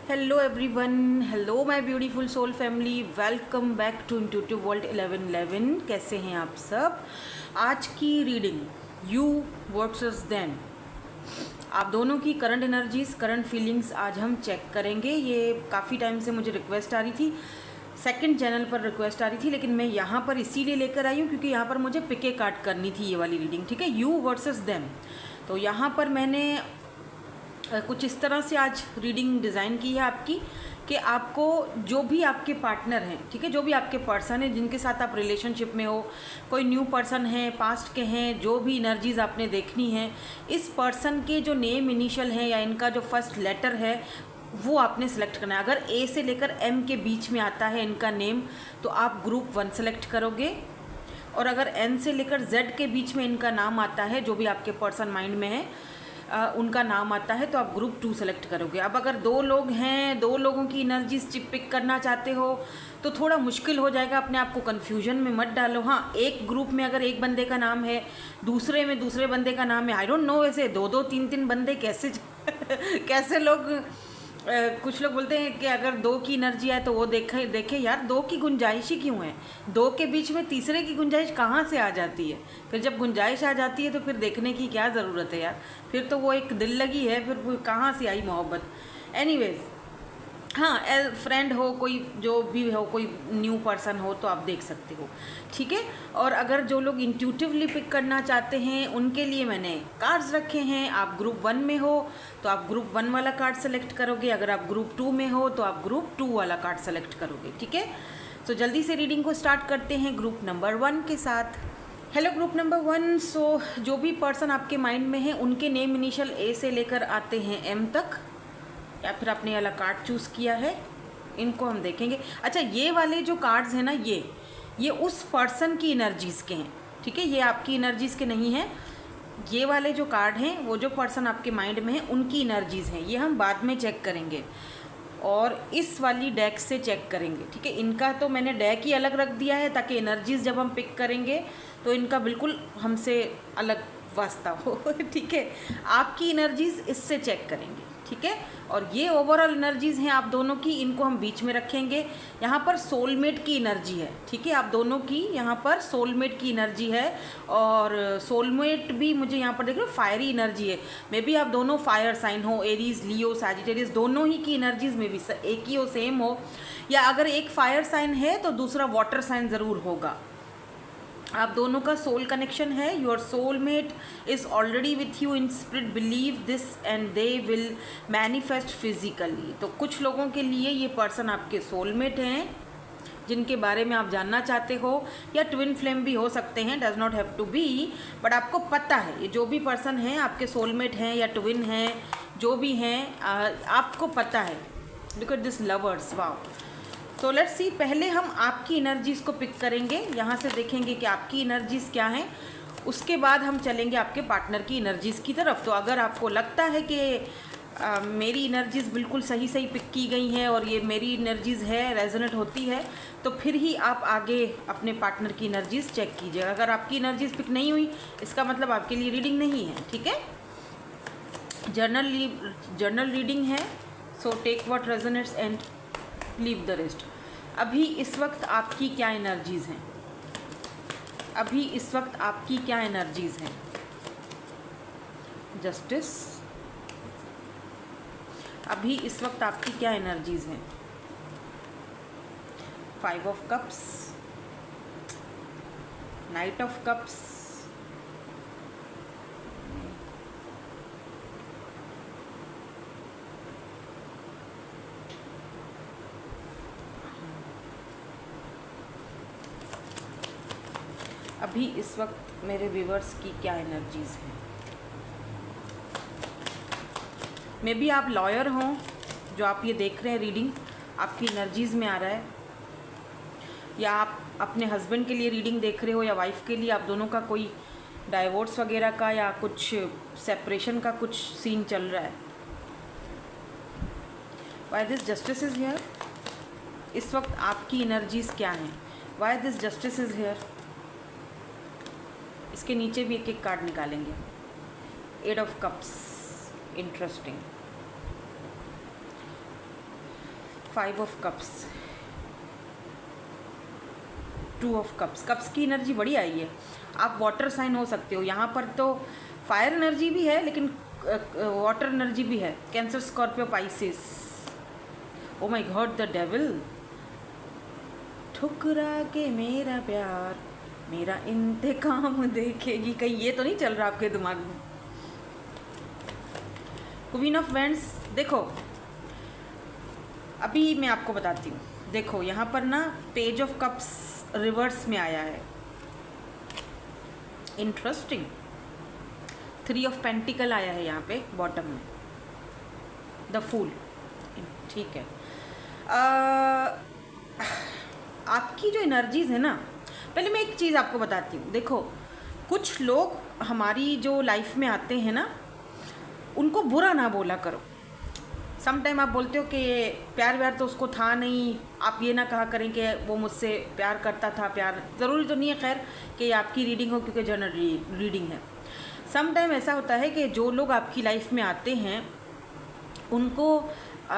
Hello everyone, hello my beautiful soul family, welcome back to Intuitive World 1111। कैसे हैं आप सब। आज की रीडिंग यू वर्सेस देम, आप दोनों की करंट एनर्जीज, करंट फीलिंग्स आज हम चेक करेंगे। ये काफ़ी टाइम से मुझे रिक्वेस्ट आ रही थी, सेकंड चैनल पर रिक्वेस्ट आ रही थी, लेकिन मैं यहाँ पर इसीलिए लेकर आई हूँ क्योंकि यहाँ पर मुझे पिके काट करनी थी ये वाली रीडिंग। ठीक है, यू वर्सेस देम। तो यहाँ पर मैंने कुछ इस तरह से आज रीडिंग डिज़ाइन की है आपकी कि आपको जो भी आपके पार्टनर हैं, ठीक है, जो भी आपके पर्सन है जिनके साथ आप रिलेशनशिप में हो, कोई न्यू पर्सन है, पास्ट के हैं, जो भी एनर्जीज़ आपने देखनी है, इस पर्सन के जो नेम इनिशियल हैं या इनका जो फर्स्ट लेटर है वो आपने सेलेक्ट करना है। अगर ए से लेकर एम के बीच में आता है इनका नेम तो आप ग्रुप 1 सेलेक्ट करोगे, और अगर एन से लेकर जेड के बीच में इनका नाम आता है, जो भी आपके पर्सन माइंड में है उनका नाम आता है, तो आप ग्रुप 2 सेलेक्ट करोगे। अब अगर 2 लोग हैं, 2 लोगों की एनर्जीज पिक करना चाहते हो तो थोड़ा मुश्किल हो जाएगा, अपने आप को कन्फ्यूजन में मत डालो। हाँ, एक ग्रुप में अगर एक बंदे का नाम है, दूसरे में दूसरे बंदे का नाम है, आई डोंट नो वैसे 2-2 3-3 बंदे कैसे कैसे लोग कुछ लोग बोलते हैं कि अगर 2 की एनर्जी है तो वो देखे यार 2 की गुंजाइश ही क्यों है, 2 के बीच में तीसरे की गुंजाइश कहाँ से आ जाती है। फिर जब गुंजाइश आ जाती है तो फिर देखने की क्या ज़रूरत है यार, फिर तो वो एक दिल लगी है, फिर कहाँ से आई मोहब्बत। एनीवेज, हाँ, फ्रेंड हो, कोई जो भी हो, कोई न्यू पर्सन हो तो आप देख सकते हो, ठीक है। और अगर जो लोग इंट्यूटिवली पिक करना चाहते हैं उनके लिए मैंने कार्ड्स रखे हैं। आप ग्रुप 1 में हो तो आप ग्रुप 1 वाला कार्ड सेलेक्ट करोगे, अगर आप ग्रुप 2 में हो तो आप ग्रुप 2 वाला कार्ड सेलेक्ट करोगे, ठीक है। तो जल्दी से रीडिंग को स्टार्ट करते हैं ग्रुप नंबर 1 के साथ। Hello group number 1। सो जो भी पर्सन आपके माइंड में है उनके नेम इनिशियल ए से लेकर आते हैं एम तक, या फिर आपने वाला कार्ड चूज़ किया है, इनको हम देखेंगे। अच्छा, ये वाले जो कार्ड्स हैं ना, ये उस पर्सन की एनर्जीज़ के हैं, ठीक है, ये आपकी एनर्जीज़ के नहीं हैं। ये वाले जो कार्ड हैं वो जो पर्सन आपके माइंड में है उनकी एनर्जीज़ हैं, ये हम बाद में चेक करेंगे और इस वाली डेक से चेक करेंगे, ठीक है। इनका तो मैंने डेक ही अलग रख दिया है ताकि एनर्जीज़ जब हम पिक करेंगे तो इनका बिल्कुल हमसे अलग वास्ता हो ठीक है। आपकी एनर्जीज़ इससे चेक करेंगे, ठीक है। और ये ओवरऑल एनर्जीज़ हैं आप दोनों की, इनको हम बीच में रखेंगे। यहाँ पर सोलमेट की एनर्जी है, ठीक है, आप दोनों की यहाँ पर सोलमेट की एनर्जी है। और सोलमेट भी मुझे यहाँ पर देख रहे हो फायरी एनर्जी है, मे बी आप दोनों फायर साइन हो, एरीज, लियो, सैजिटेरियस, दोनों ही की एनर्जीज में भी एक ही हो, सेम हो, या अगर एक फायर साइन है तो दूसरा वाटर साइन ज़रूर होगा। आप दोनों का सोल कनेक्शन है। Your soulmate is already with you in spirit, believe this and they will manifest physically. तो कुछ लोगों के लिए ये पर्सन आपके सोलमेट हैं जिनके बारे में आप जानना चाहते हो, या ट्विन फ्लेम भी हो सकते हैं, does not have to be, but आपको पता है ये जो भी पर्सन हैं आपके सोलमेट हैं या ट्विन हैं, जो भी हैं आपको पता है। Look at this lovers, wow. तो लेट्स सी, पहले हम आपकी एनर्जीज़ को पिक करेंगे, यहाँ से देखेंगे कि आपकी एनर्जीज़ क्या हैं, उसके बाद हम चलेंगे आपके पार्टनर की एनर्जीज़ की तरफ। तो अगर आपको लगता है कि मेरी एनर्जीज़ बिल्कुल सही पिक की गई हैं और ये मेरी एनर्जीज़ है, रेजोनेट होती है, तो फिर ही आप आगे अपने पार्टनर की एनर्जीज़ चेक कीजिए। अगर आपकी एनर्जीज़ पिक नहीं हुई इसका मतलब आपके लिए रीडिंग नहीं है, ठीक है। जर्नल रीडिंग है, so take what resonates and leave the rest. अभी इस वक्त आपकी क्या एनर्जीज़ हैं, अभी इस वक्त आपकी क्या एनर्जीज़ हैं। जस्टिस, अभी इस वक्त आपकी क्या एनर्जीज़ हैं। 5 of cups, night of cups, अभी इस वक्त मेरे व्यूवर्स की क्या एनर्जीज़ हैं। मे बी आप लॉयर हों, जो आप ये देख रहे हैं रीडिंग आपकी एनर्जीज़ में आ रहा है, या आप अपने हस्बैंड के लिए रीडिंग देख रहे हो या वाइफ के लिए, आप दोनों का कोई डाइवोर्स वगैरह का या कुछ सेपरेशन का कुछ सीन चल रहा है। Why this justice is here, इस वक्त आपकी एनर्जीज़ क्या हैं। Why this justice is here, इसके नीचे भी एक एक कार्ड निकालेंगे। 8 of cups, interesting. 5 of cups, 2 of cups. Cups की एनर्जी बड़ी आई है। आप वाटर साइन हो सकते हो। यहाँ पर तो फायर एनर्जी भी है लेकिन वाटर एनर्जी भी है। Cancer, Scorpio, Pisces. Oh my God, the devil. ठुकरा के मेरा प्यार मेरा इंतकाम देखेगी। कहीं ये तो नहीं चल रहा आपके दिमाग में? Queen of wands. देखो अभी मैं आपको बताती हूँ। देखो यहाँ पर ना पेज ऑफ कप्स रिवर्स में आया है। इंटरेस्टिंग। 3 ऑफ पेंटिकल आया है यहाँ पे बॉटम में। The fool. ठीक है। आपकी जो एनर्जीज है ना, पहले मैं एक चीज़ आपको बताती हूँ। देखो कुछ लोग हमारी जो लाइफ में आते हैं ना, उनको बुरा ना बोला करो। सम टाइम आप बोलते हो कि प्यार व्यार तो उसको था नहीं। आप ये ना कहा करें कि वो मुझसे प्यार करता था। प्यार ज़रूरी तो नहीं है खैर कि आपकी रीडिंग हो, क्योंकि जनरल रीडिंग है। सम टाइम ऐसा होता है कि जो लोग आपकी लाइफ में आते हैं उनको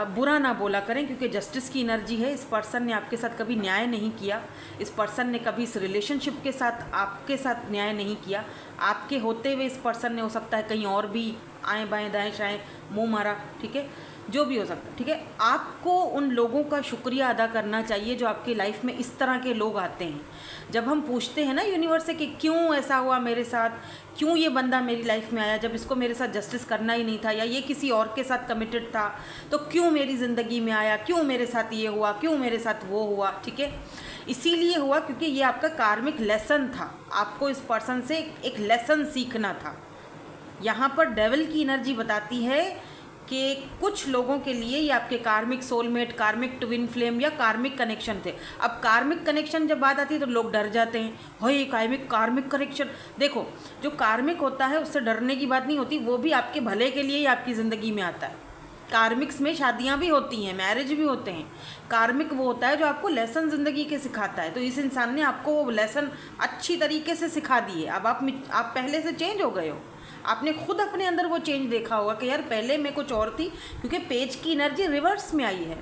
बुरा ना बोला करें, क्योंकि जस्टिस की एनर्जी है। इस पर्सन ने आपके साथ कभी न्याय नहीं किया। इस पर्सन ने कभी इस रिलेशनशिप के साथ आपके साथ न्याय नहीं किया। आपके होते हुए इस पर्सन ने हो सकता है कहीं और भी आएँ बाएँ दाएँ शाएँ मुँह मारा। ठीक है, जो भी हो सकता है। ठीक है, आपको उन लोगों का शुक्रिया अदा करना चाहिए जो आपकी लाइफ में इस तरह के लोग आते हैं। जब हम पूछते हैं ना यूनिवर्स से कि क्यों ऐसा हुआ मेरे साथ, क्यों ये बंदा मेरी लाइफ में आया जब इसको मेरे साथ जस्टिस करना ही नहीं था, या ये किसी और के साथ कमिटेड था, तो क्यों मेरी ज़िंदगी में आया, क्यों मेरे साथ ये हुआ, क्यों मेरे साथ वो हुआ। ठीक है, इसीलिए हुआ क्योंकि ये आपका कार्मिक लेसन था। आपको इस पर्सन से एक लेसन सीखना था। यहाँ पर डेविल की एनर्जी बताती है कि कुछ लोगों के लिए ये आपके कार्मिक सोलमेट, कार्मिक ट्विन फ्लेम या कार्मिक कनेक्शन थे। अब कार्मिक कनेक्शन जब बात आती है तो लोग डर जाते हैं, हो ये कार्मिक कनेक्शन। देखो जो कार्मिक होता है उससे डरने की बात नहीं होती, वो भी आपके भले के लिए ही आपकी ज़िंदगी में आता है। कार्मिक्स में शादियां भी होती हैं, मैरिज भी होते हैं। कार्मिक वो होता है जो आपको लेसन ज़िंदगी के सिखाता है। तो इस इंसान ने आपको वो लेसन अच्छी तरीके से सिखा दिए। अब आप पहले से चेंज हो गए हो। आपने खुद अपने अंदर वो चेंज देखा होगा कि यार पहले मैं कुछ और थी, क्योंकि पेज की एनर्जी रिवर्स में आई है।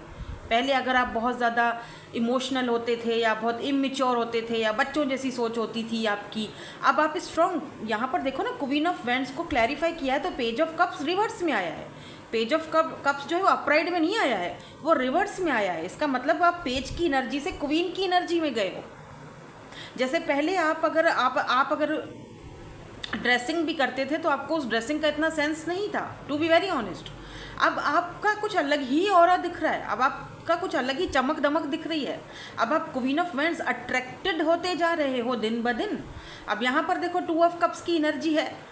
पहले अगर आप बहुत ज़्यादा इमोशनल होते थे या बहुत इमेच्योर होते थे या बच्चों जैसी सोच होती थी आपकी, अब आप स्ट्रॉन्ग। यहाँ पर देखो ना, क्वीन ऑफ वैंड्स को क्लैरिफाई किया है तो पेज ऑफ कप्स रिवर्स में आया है। पेज ऑफ कप्स जो है वो अपराइड में नहीं आया है, वो रिवर्स में आया है। इसका मतलब आप पेज की एनर्जी से क्वीन की एनर्जी में गए हो। जैसे पहले आप अगर ड्रेसिंग भी करते थे तो आपको उस ड्रेसिंग का इतना सेंस नहीं था, टू बी वेरी ऑनेस्ट। अब आपका कुछ अलग ही ऑरा दिख रहा है, अब आपका कुछ अलग ही चमक दमक दिख रही है। अब आप क्वीन ऑफ वैंड्स अट्रैक्टेड होते जा रहे हो दिन ब दिन। अब यहाँ पर देखो 2 ऑफ कप्स की एनर्जी है।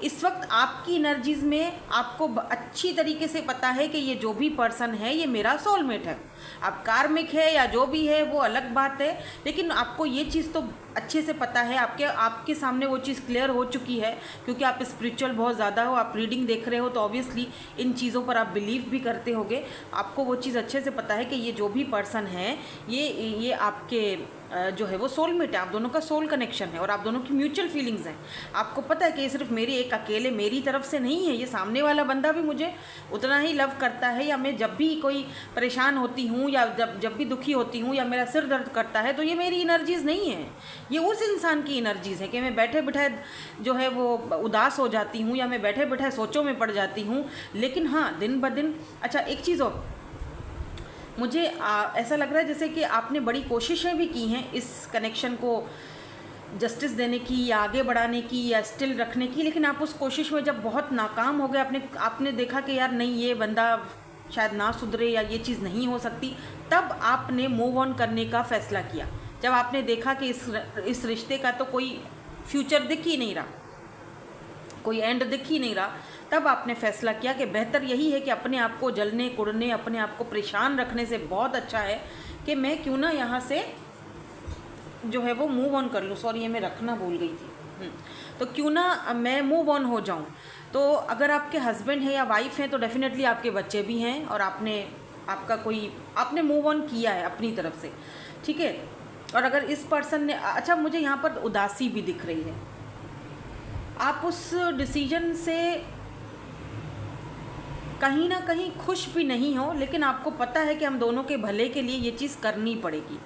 इस वक्त आपकी एनर्जीज़ में आपको अच्छी तरीके से पता है कि ये जो भी पर्सन है ये मेरा सोलमेट है। अब कार्मिक है या जो भी है वो अलग बात है, लेकिन आपको ये चीज़ तो अच्छे से पता है। आपके सामने वो चीज़ क्लियर हो चुकी है, क्योंकि आप स्पिरिचुअल बहुत ज़्यादा हो, आप रीडिंग देख रहे हो तो ऑब्वियसली इन चीज़ों पर आप बिलीव भी करते होगे। आपको वो चीज़ अच्छे से पता है कि ये जो भी पर्सन है ये आपके जो है वो सोलमेट है। आप दोनों का सोल कनेक्शन है और आप दोनों की म्यूचुअल फीलिंग्स हैं। आपको पता है कि ये सिर्फ मेरी एक अकेले मेरी तरफ से नहीं है, ये सामने वाला बंदा भी मुझे उतना ही लव करता है। या मैं जब भी कोई परेशान होती हूँ या जब भी दुखी होती हूँ या मेरा सिर दर्द करता है तो ये मेरी एनर्जीज़ नहीं है, ये उस इंसान की एनर्जीज़ है कि मैं बैठे बैठे जो है वो उदास हो जाती हूँ या मैं बैठे बैठे सोचों में पड़ जाती हूँ। लेकिन हाँ, दिन ब दिन अच्छा एक चीज़ और मुझे ऐसा लग रहा है जैसे कि आपने बड़ी कोशिशें भी की हैं इस कनेक्शन को जस्टिस देने की या आगे बढ़ाने की या स्टिल रखने की, लेकिन आप उस कोशिश में जब बहुत नाकाम हो गए, आपने देखा कि यार नहीं ये बंदा शायद ना सुधरे या ये चीज़ नहीं हो सकती, तब आपने मूव ऑन करने का फ़ैसला किया। जब आपने देखा कि इस रिश्ते का तो कोई फ्यूचर दिख ही नहीं रहा, कोई एंड दिख ही नहीं रहा, तब आपने फैसला किया कि बेहतर यही है कि अपने आप को जलने कुड़ने, अपने आप को परेशान रखने से बहुत अच्छा है कि मैं क्यों ना यहाँ से जो है वो मूव ऑन कर लूँ। सॉरी, ये मैं रखना भूल गई थी। तो क्यों ना मैं मूव ऑन हो जाऊँ। तो अगर आपके हस्बैंड हैं या वाइफ हैं तो डेफिनेटली आपके बच्चे भी हैं और आपने मूव ऑन किया है अपनी तरफ से, ठीक है। और अगर इस पर्सन ने अच्छा, मुझे यहाँ पर उदासी भी दिख रही है। आप उस डिसीजन से कहीं ना कहीं खुश भी नहीं हो, लेकिन आपको पता है कि हम दोनों के भले के लिए ये चीज़ करनी पड़ेगी,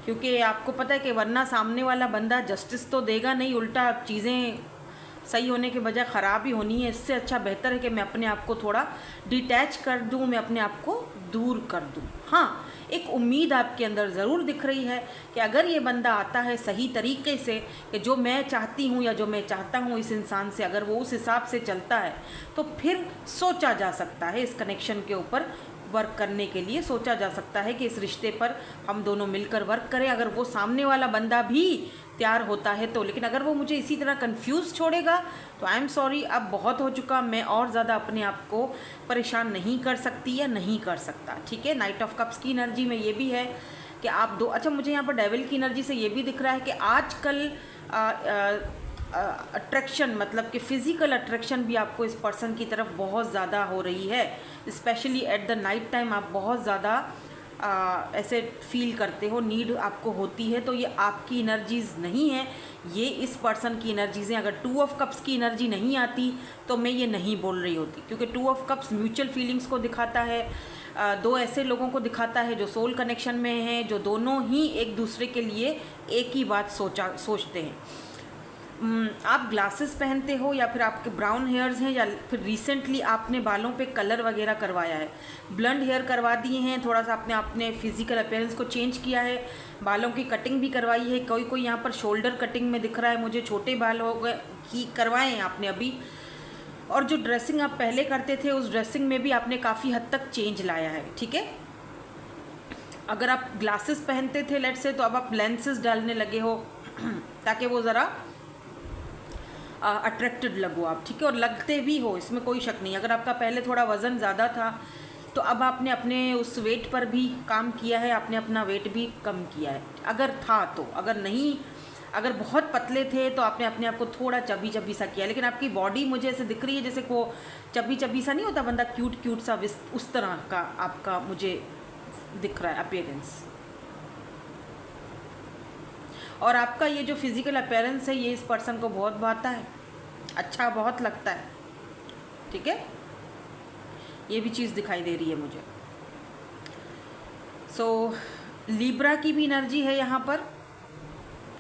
क्योंकि आपको पता है कि वरना सामने वाला बंदा जस्टिस तो देगा नहीं, उल्टा चीज़ें सही होने के बजाय ख़राब ही होनी है। इससे अच्छा बेहतर है कि मैं अपने आप को थोड़ा डिटैच कर दूं, मैं अपने आप को दूर कर दूं। हाँ, एक उम्मीद आपके अंदर ज़रूर दिख रही है कि अगर ये बंदा आता है सही तरीके से, कि जो मैं चाहती हूँ या जो मैं चाहता हूँ इस इंसान से, अगर वो उस हिसाब से चलता है तो फिर सोचा जा सकता है, इस कनेक्शन के ऊपर वर्क करने के लिए सोचा जा सकता है कि इस रिश्ते पर हम दोनों मिलकर वर्क करें, अगर वो सामने वाला बंदा भी तैयार होता है तो। लेकिन अगर वो मुझे इसी तरह कंफ्यूज छोड़ेगा तो आई एम सॉरी, अब बहुत हो चुका, मैं और ज़्यादा अपने आप को परेशान नहीं कर सकती या नहीं कर सकता। ठीक है, नाइट ऑफ कप्स की एनर्जी में ये भी है कि आप दो, अच्छा मुझे यहाँ पर डेविल की एनर्जी से ये भी दिख रहा है कि आजकल अट्रैक्शन, मतलब कि फ़िज़िकल अट्रैक्शन भी आपको इस पर्सन की तरफ बहुत ज़्यादा हो रही है, specially at the night time आप बहुत ज़्यादा ऐसे फील करते हो, नीड आपको होती है। तो ये आपकी एनर्जीज़ नहीं है, ये इस पर्सन की एनर्जीज़ हैं। अगर 2 ऑफ कप्स की एनर्जी नहीं आती तो मैं ये नहीं बोल रही होती, क्योंकि 2 ऑफ कप्स म्यूचुअल फीलिंग्स को दिखाता है, दो ऐसे लोगों को दिखाता है जो सोल कनेक्शन में हैं, जो दोनों ही एक दूसरे के लिए एक ही बात सोचते हैं। आप ग्लासेस पहनते हो या फिर आपके ब्राउन हेयर्स हैं, या फिर रिसेंटली आपने बालों पे कलर वगैरह करवाया है, ब्लंड हेयर करवा दिए हैं, थोड़ा सा आपने फिजिकल अपीयरेंस को चेंज किया है, बालों की कटिंग भी करवाई है, कोई यहाँ पर शोल्डर कटिंग में दिख रहा है मुझे, छोटे बाल हो गए की करवाए हैं आपने अभी। और जो ड्रेसिंग आप पहले करते थे उस ड्रेसिंग में भी आपने काफ़ी हद तक चेंज लाया है। ठीक है, अगर आप ग्लासेस पहनते थे लेट से, तो अब आप लेंसेज डालने लगे हो ताकि वो ज़रा अट्रैक्टेड लगो आप। ठीक है, और लगते भी हो, इसमें कोई शक नहीं। अगर आपका पहले थोड़ा वज़न ज़्यादा था तो अब आपने अपने उस वेट पर भी काम किया है, आपने अपना वेट भी कम किया है अगर था तो। अगर नहीं, अगर बहुत पतले थे तो आपने अपने आप को थोड़ा चबी चबी सा किया, लेकिन आपकी बॉडी मुझे ऐसे दिख रही है जैसे वो चबी चबी सा नहीं होता बंदा, क्यूट क्यूट सा, उस तरह का आपका मुझे दिख रहा है अपीयरेंस। और आपका ये जो फिज़िकल अपीयरेंस है ये इस पर्सन को बहुत भाता है, अच्छा बहुत लगता है। ठीक है, ये भी चीज़ दिखाई दे रही है मुझे। सो लिब्रा की भी एनर्जी है यहाँ पर,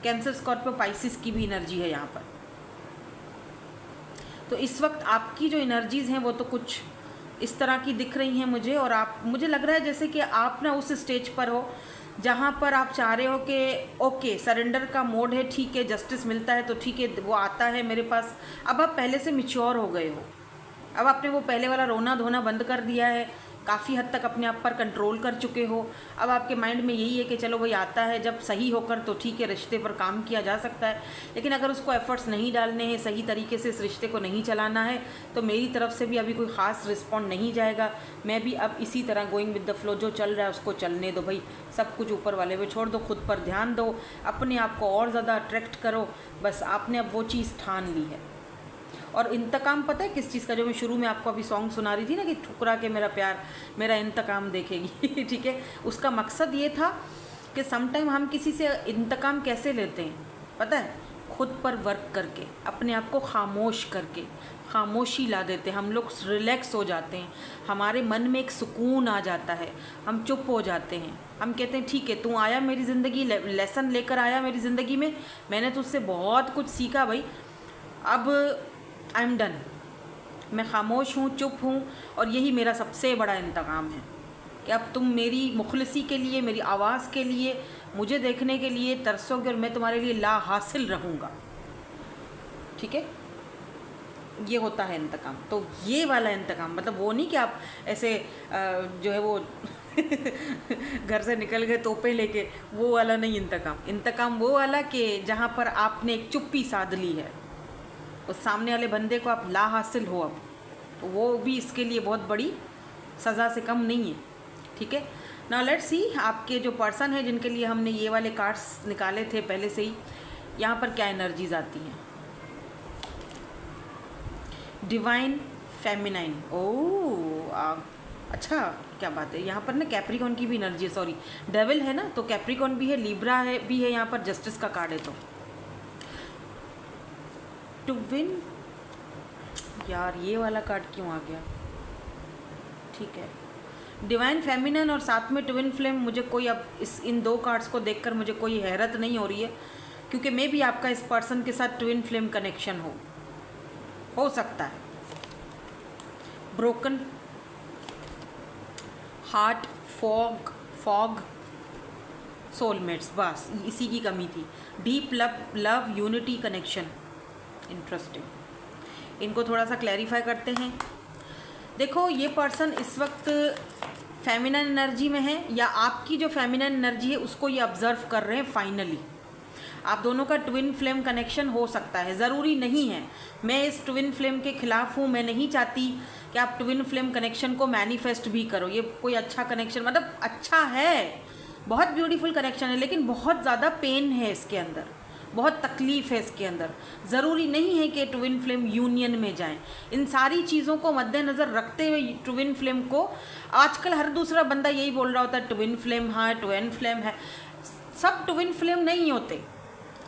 कैंसर स्कॉर्पियो पाइसिस की भी एनर्जी है यहाँ पर। तो इस वक्त आपकी जो एनर्जीज़ हैं वो तो कुछ इस तरह की दिख रही हैं मुझे, और मुझे लग रहा है जैसे कि आप ना उस स्टेज पर हो जहाँ पर आप चाह रहे हो कि ओके सरेंडर का मोड है, ठीक है, जस्टिस मिलता है तो ठीक है, वो आता है मेरे पास। अब आप पहले से मैच्योर हो गए हो, अब आपने वो पहले वाला रोना धोना बंद कर दिया है, काफ़ी हद तक अपने आप पर कंट्रोल कर चुके हो। अब आपके माइंड में यही है कि चलो भाई आता है जब सही होकर तो ठीक है, रिश्ते पर काम किया जा सकता है। लेकिन अगर उसको एफर्ट्स नहीं डालने हैं, सही तरीके से इस रिश्ते को नहीं चलाना है, तो मेरी तरफ से भी अभी कोई ख़ास रिस्पॉन्ड नहीं जाएगा। मैं भी अब इसी तरह गोइंग विद द फ्लो, जो चल रहा है उसको चलने दो भाई, सब कुछ ऊपर वाले पे छोड़ दो, खुद पर ध्यान दो, अपने आप को और ज़्यादा अट्रैक्ट करो। बस आपने अब वो चीज़ ठान ली है। और इंतकाम पता है किस चीज़ का, जो मैं शुरू में आपको अभी सॉन्ग सुना रही थी ना कि ठुकरा के मेरा प्यार मेरा इंतकाम देखेगी ठीक है, उसका मकसद ये था कि समटाइम हम किसी से इंतकाम कैसे लेते हैं पता है, खुद पर वर्क करके, अपने आप को खामोश करके, खामोशी ला देते हैं, हम लोग रिलैक्स हो जाते हैं, हमारे मन में एक सुकून आ जाता है, हम चुप हो जाते हैं, हम कहते हैं ठीक है तू आया मेरी ज़िंदगी, लेसन लेकर आया मेरी ज़िंदगी में, मैंने तुझसे बहुत कुछ सीखा भाई, अब आई एम डन, मैं खामोश हूँ, चुप हूँ, और यही मेरा सबसे बड़ा इंतकाम है कि अब तुम मेरी मुखलिसी के लिए, मेरी आवाज़ के लिए, मुझे देखने के लिए तरसोगे और मैं तुम्हारे लिए ला हासिल रहूँगा। ठीक है, ये होता है इंतकाम। तो ये वाला इंतकाम मतलब वो नहीं कि आप ऐसे जो है वो घर से निकल गए तोपे लेके, वो वाला नहीं इंतकाम। इंतकाम वो वाला कि जहाँ पर आपने एक चुप्पी साध ली है, उस सामने वाले बंदे को आप ला हासिल हो, अब तो वो भी इसके लिए बहुत बड़ी सज़ा से कम नहीं है। ठीक है, नाउ लेट्स सी आपके जो पर्सन है जिनके लिए हमने ये वाले कार्ड्स निकाले थे पहले से ही, यहाँ पर क्या एनर्जीज आती हैं। डिवाइन फेमिनाइन, ओह अच्छा क्या बात है, यहाँ पर ना कैप्रिकॉन की भी एनर्जी है, सॉरी डेविल है ना, तो कैप्रिकॉन भी है, लिब्रा है भी है, यहाँ पर जस्टिस का कार्ड है। तो टू विन, यार ये वाला कार्ड क्यों आ गया, ठीक है, डिवाइन फेमिनिन और साथ में ट्विन फ्लेम, मुझे कोई अब इन 2 कार्ड्स को देखकर मुझे कोई हैरत नहीं हो रही है, क्योंकि मे भी आपका इस पर्सन के साथ ट्विन फ्लेम कनेक्शन हो सकता है। ब्रोकन हार्ट, फॉग, सोलमेट्स, बस इसी की कमी थी। Deep love, unity, connection, interesting. इनको थोड़ा सा क्लैरिफाई करते हैं। देखो, ये पर्सन इस वक्त फेमिनिन एनर्जी में है, या आपकी जो फेमिनिन एनर्जी है उसको ये ऑब्जर्व कर रहे हैं। फाइनली आप दोनों का ट्विन फ्लेम कनेक्शन हो सकता है, ज़रूरी नहीं है। मैं इस ट्विन फ्लेम के खिलाफ हूँ, मैं नहीं चाहती कि आप ट्विन फ्लेम कनेक्शन को मैनिफेस्ट भी करो। ये कोई अच्छा कनेक्शन, मतलब अच्छा है, बहुत ब्यूटीफुल कनेक्शन है, लेकिन बहुत ज़्यादा पेन है इसके अंदर, बहुत तकलीफ है इसके अंदर। ज़रूरी नहीं है कि ट्विन फ्लेम यूनियन में जाएं। इन सारी चीज़ों को मद्देनज़र रखते हुए ट्विन फ्लेम को, आजकल हर दूसरा बंदा यही बोल रहा होता है ट्विन फ्लेम, हाँ ट्विन फ्लेम है। सब ट्विन फ्लेम नहीं होते,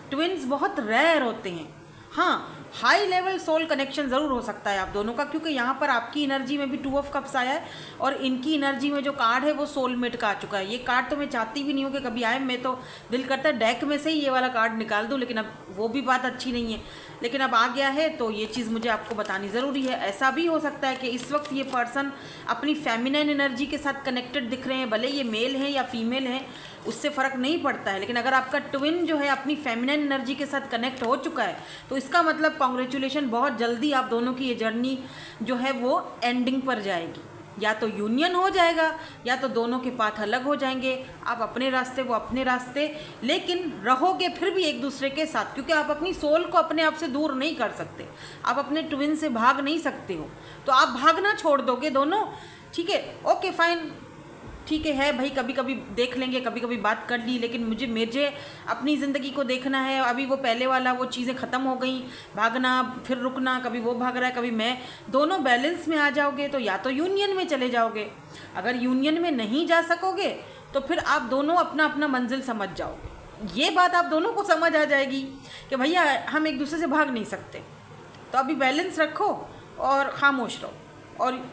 ट्विन्स बहुत रेयर होते हैं। हाँ, हाई लेवल सोल कनेक्शन ज़रूर हो सकता है आप दोनों का, क्योंकि यहाँ पर आपकी एनर्जी में भी 2 ऑफ कप्स आया है और इनकी एनर्जी में जो कार्ड है वो सोलमेट का आ चुका है। ये कार्ड तो मैं चाहती भी नहीं हूँ कि कभी आए, मैं तो दिल करता है डेक में से ही ये वाला कार्ड निकाल दूँ, लेकिन अब वो भी बात अच्छी नहीं है। लेकिन अब आ गया है तो ये चीज़ मुझे आपको बतानी ज़रूरी है। ऐसा भी हो सकता है कि इस वक्त ये पर्सन अपनी फेमिनिन एनर्जी के साथ कनेक्टेड दिख रहे हैं, भले ये मेल हैं या फीमेल हैं, उससे फ़र्क नहीं पड़ता है। लेकिन अगर आपका ट्विन जो है अपनी फेमिनिन एनर्जी के साथ कनेक्ट हो चुका है तो इसका मतलब कॉन्ग्रेचुलेशन, बहुत जल्दी आप दोनों की ये जर्नी जो है वो एंडिंग पर जाएगी। या तो यूनियन हो जाएगा या तो दोनों के पाथ अलग हो जाएंगे, आप अपने रास्ते वो अपने रास्ते, लेकिन रहोगे फिर भी एक दूसरे के साथ, क्योंकि आप अपनी सोल को अपने आप से दूर नहीं कर सकते, आप अपने ट्विन से भाग नहीं सकते हो। तो आप भागना छोड़ दोगे दोनों, ठीक है, ओके फाइन, ठीक है भाई, कभी कभी देख लेंगे, कभी कभी बात कर ली, लेकिन मुझे अपनी ज़िंदगी को देखना है। अभी वो पहले वाला वो चीज़ें ख़त्म हो गई, भागना फिर रुकना, कभी वो भाग रहा है कभी मैं, दोनों बैलेंस में आ जाओगे तो या तो यूनियन में चले जाओगे। अगर यूनियन में नहीं जा सकोगे तो फिर आप दोनों अपना अपना मंजिल समझ जाओगे। ये बात आप दोनों को समझ आ जाएगी कि भैया हम एक दूसरे से भाग नहीं सकते, तो अभी बैलेंस रखो और खामोश रहो और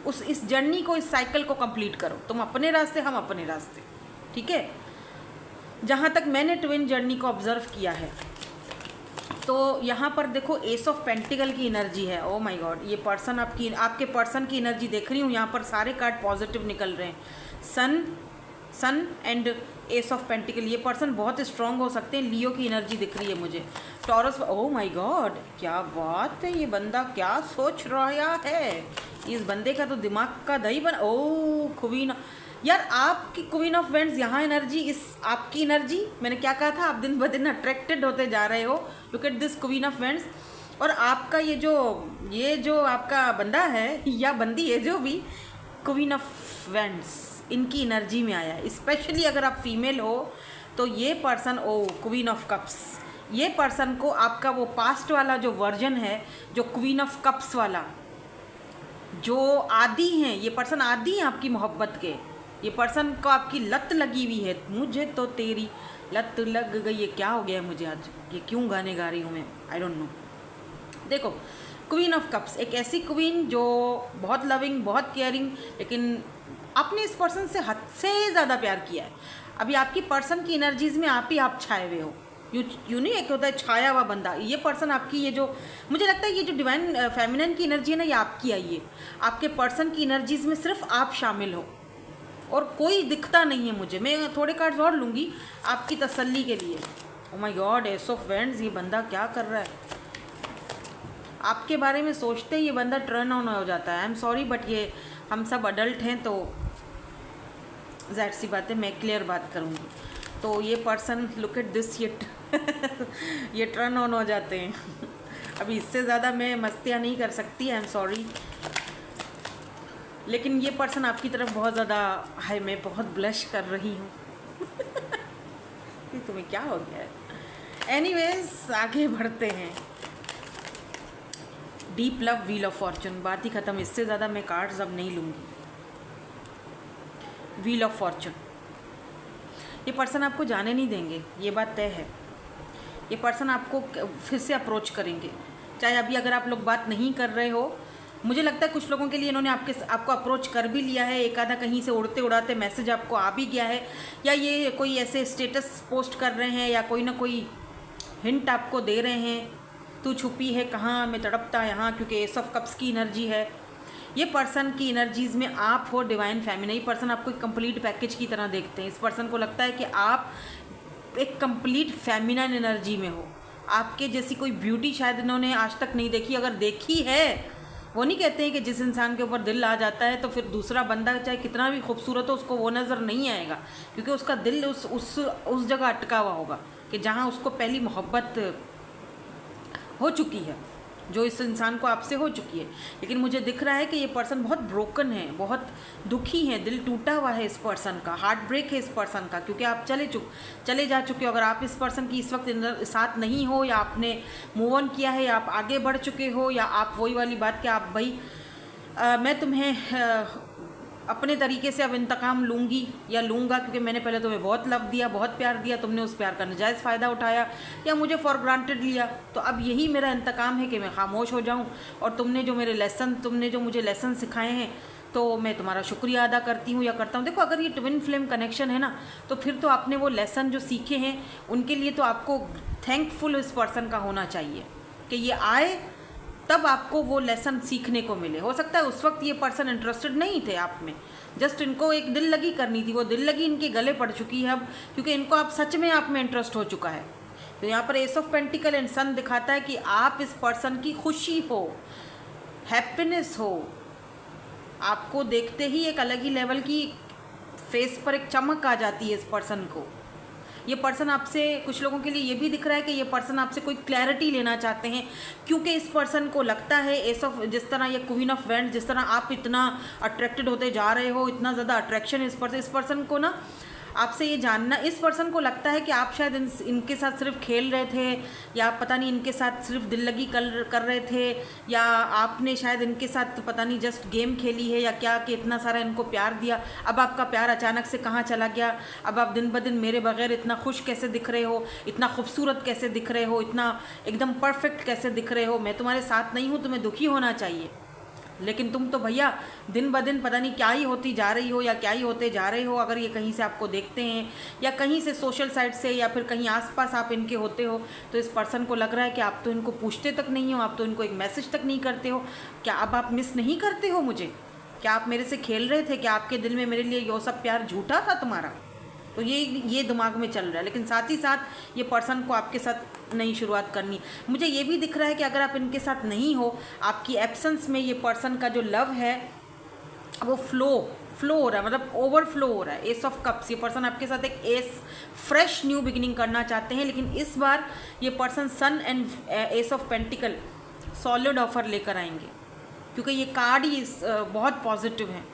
इस जर्नी को, इस साइकिल को कंप्लीट करो। तुम अपने रास्ते, हम अपने रास्ते, ठीक है। जहाँ तक मैंने ट्विन जर्नी को ऑब्जर्व किया है तो यहाँ पर देखो एस ऑफ पेंटिकल की एनर्जी है। ओ माय गॉड, ये पर्सन आपके पर्सन की एनर्जी देख रही हूँ, यहाँ पर सारे कार्ड पॉजिटिव निकल रहे हैं। सन एंड एस ऑफ पेंटिकल, ये पर्सन बहुत स्ट्रांग हो सकते हैं। लियो की एनर्जी दिख रही है मुझे। टॉरस, ओ माय गॉड, क्या बात है, ये बंदा क्या सोच रहा है, इस बंदे का तो दिमाग का दही बन। ओ क्वीन, यार आपकी क्वीन ऑफ वेंड्स यहाँ एनर्जी, इस आपकी एनर्जी, मैंने क्या कहा था, आप दिन ब दिन अट्रैक्टेड होते जा रहे हो। Look at this queen of vends. और आपका ये जो आपका बंदा है या बंदी है, जो भी क्वीन ऑफ वेंड्स, इनकी एनर्जी में आया है। स्पेशली अगर आप फीमेल हो तो ये person, oh queen of cups, ये पर्सन को आपका वो पास्ट वाला जो वर्जन है, जो क्वीन ऑफ कप्स वाला, जो आदी हैं, ये पर्सन आदी हैं आपकी मोहब्बत के। ये पर्सन को आपकी लत लगी हुई है, मुझे तो तेरी लत लग गई। ये क्या हो गया है मुझे आज, ये क्यों गाने गा रही हूँ मैं, आई डोंट नो। देखो, क्वीन ऑफ कप्स, एक ऐसी क्वीन जो बहुत लविंग, बहुत केयरिंग, लेकिन आपने इस पर्सन से हद से ज़्यादा प्यार किया है। अभी आपकी पर्सन की एनर्जीज़ में आप ही आप छाए हुए हो। यू नहीं, एक होता है छाया हुआ बंदा, ये पर्सन आपकी, ये जो मुझे लगता है ये जो डिवाइन फेमिनिन की एनर्जी है ना, ये आपकी आई है। आपके पर्सन की एनर्जीज़ में सिर्फ आप शामिल हो और कोई दिखता नहीं है मुझे। मैं थोड़े कार्ड्स और लूँगी आपकी तसल्ली के लिए। Oh my God, S of vends, ये बंदा क्या कर रहा है, आपके बारे में सोचते ही ये बंदा टर्न ऑन हो जाता है। आई एम सॉरी बट ये हम सब अडल्ट हैं तो ज़ाहिर सी बात है, मैं क्लियर बात करूँगी। तो ये पर्सन, लुक एट दिस, ये टर्न ऑन हो जाते हैं। अभी इससे ज़्यादा मैं मस्तियाँ नहीं कर सकती, आई एम सॉरी। लेकिन ये पर्सन आपकी तरफ बहुत ज़्यादा, हाय मैं बहुत ब्लश कर रही हूँ। तुम्हें क्या हो गया है। एनीवेज आगे बढ़ते हैं। Deep love, wheel of Fortune, बात ही ख़त्म, इससे ज़्यादा मैं कार्ड्स अब नहीं लूँगी। व्हील ऑफ फॉर्चून, ये पर्सन आपको जाने नहीं देंगे, ये बात तय है। ये पर्सन आपको फिर से अप्रोच करेंगे, चाहे अभी अगर आप लोग बात नहीं कर रहे हो मुझे लगता है कुछ लोगों के लिए इन्होंने आपको अप्रोच कर भी लिया है, एक आधा कहीं से उड़ते उड़ाते मैसेज आपको आ भी गया है, या ये कोई ऐसे स्टेटस पोस्ट कर रहे हैं या कोई ना कोई हिंट आपको दे रहे हैं, तू छुपी है कहाँ, मैं तड़पता यहाँ, क्योंकि एस ऑफ कप्स की एनर्जी है। ये पर्सन की एनर्जीज़ में आप हो डिवाइन फेमिनिन। ये पर्सन आपको एक कंप्लीट पैकेज की तरह देखते हैं। इस पर्सन को लगता है कि आप एक कंप्लीट फेमिनिन एनर्जी में हो। आपके जैसी कोई ब्यूटी शायद इन्होंने आज तक नहीं देखी। अगर देखी है, वो नहीं कहते हैं कि जिस इंसान के ऊपर दिल आ जाता है तो फिर दूसरा बंदा चाहे कितना भी खूबसूरत हो उसको वो नज़र नहीं आएगा, क्योंकि उसका दिल उस जगह अटका हुआ होगा कि जहाँ उसको पहली मोहब्बत हो चुकी है, जो इस इंसान को आपसे हो चुकी है। लेकिन मुझे दिख रहा है कि ये पर्सन बहुत ब्रोकन है, बहुत दुखी है, दिल टूटा हुआ है इस पर्सन का, हार्ट ब्रेक है इस पर्सन का, क्योंकि आप चले जा चुके हो। अगर आप इस पर्सन की इस वक्त साथ नहीं हो, या आपने मूव ऑन किया है, या आप आगे बढ़ चुके हो, या आप वही वाली बात कि आप भाई मैं तुम्हें अपने तरीके से अब इंतकाम लूँगी या लूँगा, क्योंकि मैंने पहले तुम्हें बहुत लव दिया, बहुत प्यार दिया, तुमने उस प्यार का नाजायज़ फ़ायदा उठाया या मुझे फॉर ग्रांटेड लिया, तो अब यही मेरा इंतकाम है कि मैं खामोश हो जाऊँ। और तुमने जो मुझे लेसन सिखाए हैं, तो मैं तुम्हारा शुक्रिया अदा करती हूँ या करता हूँ। देखो, अगर ये ट्विन फ्लेम कनेक्शन है ना, तो फिर तो आपने वो लेसन जो सीखे हैं उनके लिए तो आपको थैंकफुल इस पर्सन का होना चाहिए कि ये आए, तब आपको वो लेसन सीखने को मिले। हो सकता है उस वक्त ये पर्सन इंटरेस्टेड नहीं थे आप में, जस्ट इनको एक दिल लगी करनी थी, वो दिल लगी इनके गले पड़ चुकी है अब, क्योंकि इनको आप सच में आप में इंटरेस्ट हो चुका है। तो यहाँ पर एस ऑफ पेंटिकल एंड सन दिखाता है कि आप इस पर्सन की खुशी हो, हैप्पीनेस हो, आपको देखते ही एक अलग ही लेवल की फेस पर एक चमक आ जाती है इस पर्सन को। ये पर्सन आपसे, कुछ लोगों के लिए ये भी दिख रहा है कि ये पर्सन आपसे कोई क्लैरिटी लेना चाहते हैं, क्योंकि इस पर्सन को लगता है एस ऑफ, जिस तरह ये क्वीन ऑफ वैंड, जिस तरह आप इतना अट्रैक्टेड होते जा रहे हो, इतना ज़्यादा अट्रैक्शन इस पर्सन को ना आपसे ये जानना, इस पर्सन को लगता है कि आप शायद इनके साथ सिर्फ खेल रहे थे, या पता नहीं इनके साथ सिर्फ दिल लगी कर रहे थे, या आपने शायद इनके साथ पता नहीं जस्ट गेम खेली है या क्या, कि इतना सारा इनको प्यार दिया, अब आपका प्यार अचानक से कहाँ चला गया, अब आप दिन ब दिन मेरे बगैर इतना खुश कैसे दिख रहे हो, इतना खूबसूरत कैसे दिख रहे हो, इतना एकदम परफेक्ट कैसे दिख रहे हो, मैं तुम्हारे साथ नहीं हूँ, तुम्हें दुखी होना चाहिए, लेकिन तुम तो भैया दिन ब दिन पता नहीं क्या ही होती जा रही हो या क्या ही होते जा रहे हो। अगर ये कहीं से आपको देखते हैं या कहीं से सोशल साइट से या फिर कहीं आसपास आप इनके होते हो, तो इस पर्सन को लग रहा है कि आप तो इनको पूछते तक नहीं हो, आप तो इनको एक मैसेज तक नहीं करते हो। क्या अब आप मिस नहीं करते हो मुझे? क्या आप मेरे से खेल रहे थे? क्या आपके दिल में मेरे लिए ये सब प्यार झूठा था तुम्हारा? तो ये दिमाग में चल रहा है। लेकिन साथ ही साथ ये पर्सन को आपके साथ नई शुरुआत करनी। मुझे ये भी दिख रहा है कि अगर आप इनके साथ नहीं हो, आपकी एब्सेंस में ये पर्सन का जो लव है वो फ्लो हो रहा है, मतलब ओवरफ्लो हो रहा है। एस ऑफ कप्स, ये पर्सन आपके साथ एक फ्रेश न्यू बिगिनिंग करना चाहते हैं, लेकिन इस बार ये person sun and ace of pentacle solid offer लेकर आएंगे, क्योंकि ये कार्ड ही बहुत पॉजिटिव हैं।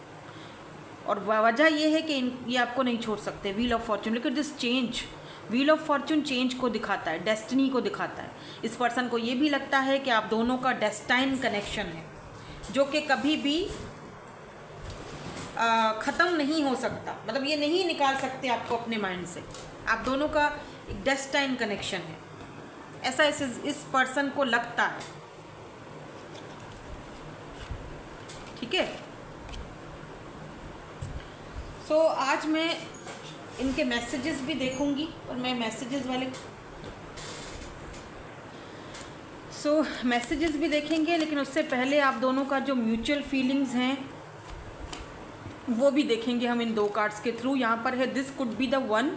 और वजह ये है कि ये आपको नहीं छोड़ सकते। व्हील ऑफ फॉर्चून, लेकिन this change, wheel of Fortune change को दिखाता है, डेस्टिनी को दिखाता है। इस पर्सन को ये भी लगता है कि आप दोनों का डेस्टाइन कनेक्शन है, जो कि कभी भी ख़त्म नहीं हो सकता, मतलब ये नहीं निकाल सकते आपको अपने माइंड से। आप दोनों का एक डेस्टाइन कनेक्शन है, ऐसा इस पर्सन को लगता है। ठीक है, तो आज मैं इनके मैसेजेस भी देखूंगी, और मैं मैसेजेस वाले मैसेजेस भी देखेंगे, लेकिन उससे पहले आप दोनों का जो म्यूचुअल फीलिंग्स हैं वो भी देखेंगे हम इन दो कार्ड्स के थ्रू। यहाँ पर है this could be the one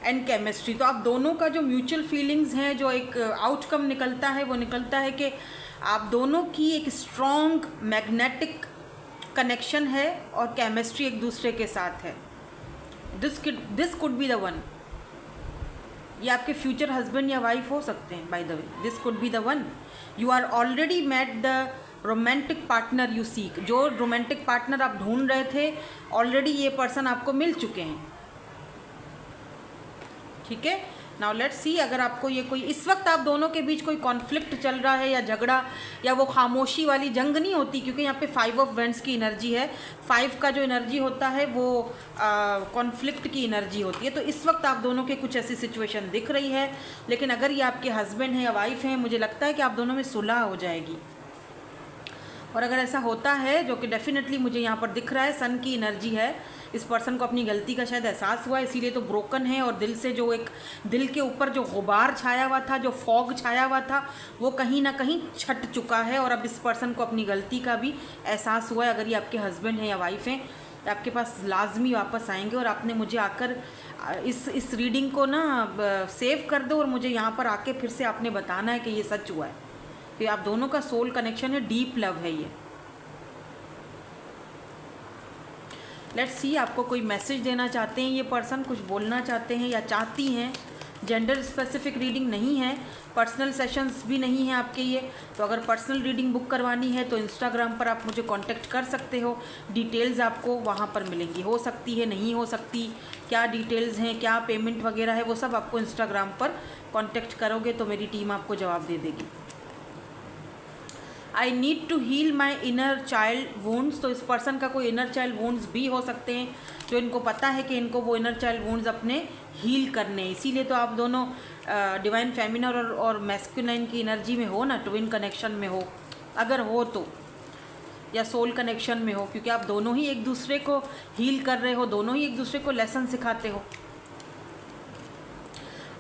and chemistry. तो आप दोनों का जो म्यूचुअल फीलिंग्स हैं, जो एक आउटकम निकलता है, वो निकलता है कि आप दोनों की एक स्ट्रॉन्ग मैग्नेटिक कनेक्शन है और केमिस्ट्री एक दूसरे के साथ है। This could be the one. ये आपके फ्यूचर हस्बैंड या वाइफ हो सकते हैं, by the way. This could be the one. You are already met the romantic partner you seek. जो रोमांटिक पार्टनर आप ढूंढ रहे थे, ऑलरेडी ये पर्सन आपको मिल चुके हैं। ठीक है, नाउ लेट्स सी, अगर आपको ये कोई इस वक्त आप दोनों के बीच कोई कॉन्फ्लिक्ट चल रहा है या झगड़ा या वो खामोशी वाली जंग नहीं होती, क्योंकि यहाँ पे 5 ऑफ वेंट्स की एनर्जी है। 5 का जो एनर्जी होता है वो कॉन्फ्लिक्ट की एनर्जी होती है। तो इस वक्त आप दोनों के कुछ ऐसी सिचुएशन दिख रही है, लेकिन अगर ये आपके हस्बैंड है या वाइफ हैं, मुझे लगता है कि आप दोनों में सुलह हो जाएगी। और अगर ऐसा होता है, जो कि डेफिनेटली मुझे यहाँ पर दिख रहा है, सन की एनर्जी है, इस पर्सन को अपनी गलती का शायद एहसास हुआ, इसीलिए तो ब्रोकन है, और दिल से जो एक दिल के ऊपर जो गुबार छाया हुआ था, जो फॉग छाया हुआ था, वो कहीं ना कहीं छट चुका है। और अब इस पर्सन को अपनी गलती का भी एहसास हुआ है। अगर ये आपके हस्बैंड हैं या वाइफ हैं, आपके पास लाजमी वापस आएंगे। और आपने मुझे आकर इस रीडिंग को ना सेव कर दो, और मुझे यहाँ पर आके फिर से आपने बताना है कि ये सच हुआ है, कि आप दोनों का सोल कनेक्शन है, डीप लव है ये। लेट्स सी, आपको कोई मैसेज देना चाहते हैं ये पर्सन, कुछ बोलना चाहते हैं या चाहती हैं। जेंडर स्पेसिफिक रीडिंग नहीं है, पर्सनल सेशंस भी नहीं है आपके ये। तो अगर पर्सनल रीडिंग बुक करवानी है तो इंस्टाग्राम पर आप मुझे कांटेक्ट कर सकते हो, डिटेल्स आपको वहाँ पर मिलेंगी। हो सकती है, नहीं हो सकती, क्या डिटेल्स हैं, क्या पेमेंट वगैरह है, वो सब आपको इंस्टाग्राम पर कांटेक्ट करोगे तो मेरी टीम आपको जवाब दे देगी। I need to heal my inner child wounds, तो इस पर्सन का कोई इनर चाइल्ड वुंड्स भी हो सकते हैं, जो इनको पता है कि इनको वो इनर चाइल्ड वुंड्स अपने हील करने हैं। इसीलिए तो आप दोनों डिवाइन फेमिनर और मैस्कुलाइन की एनर्जी में हो ना, ट्विन कनेक्शन में हो अगर हो तो, या सोल कनेक्शन में हो, क्योंकि आप दोनों ही एक दूसरे को हील कर रहे हो, दोनों ही एक दूसरे को लेसन सिखाते हो।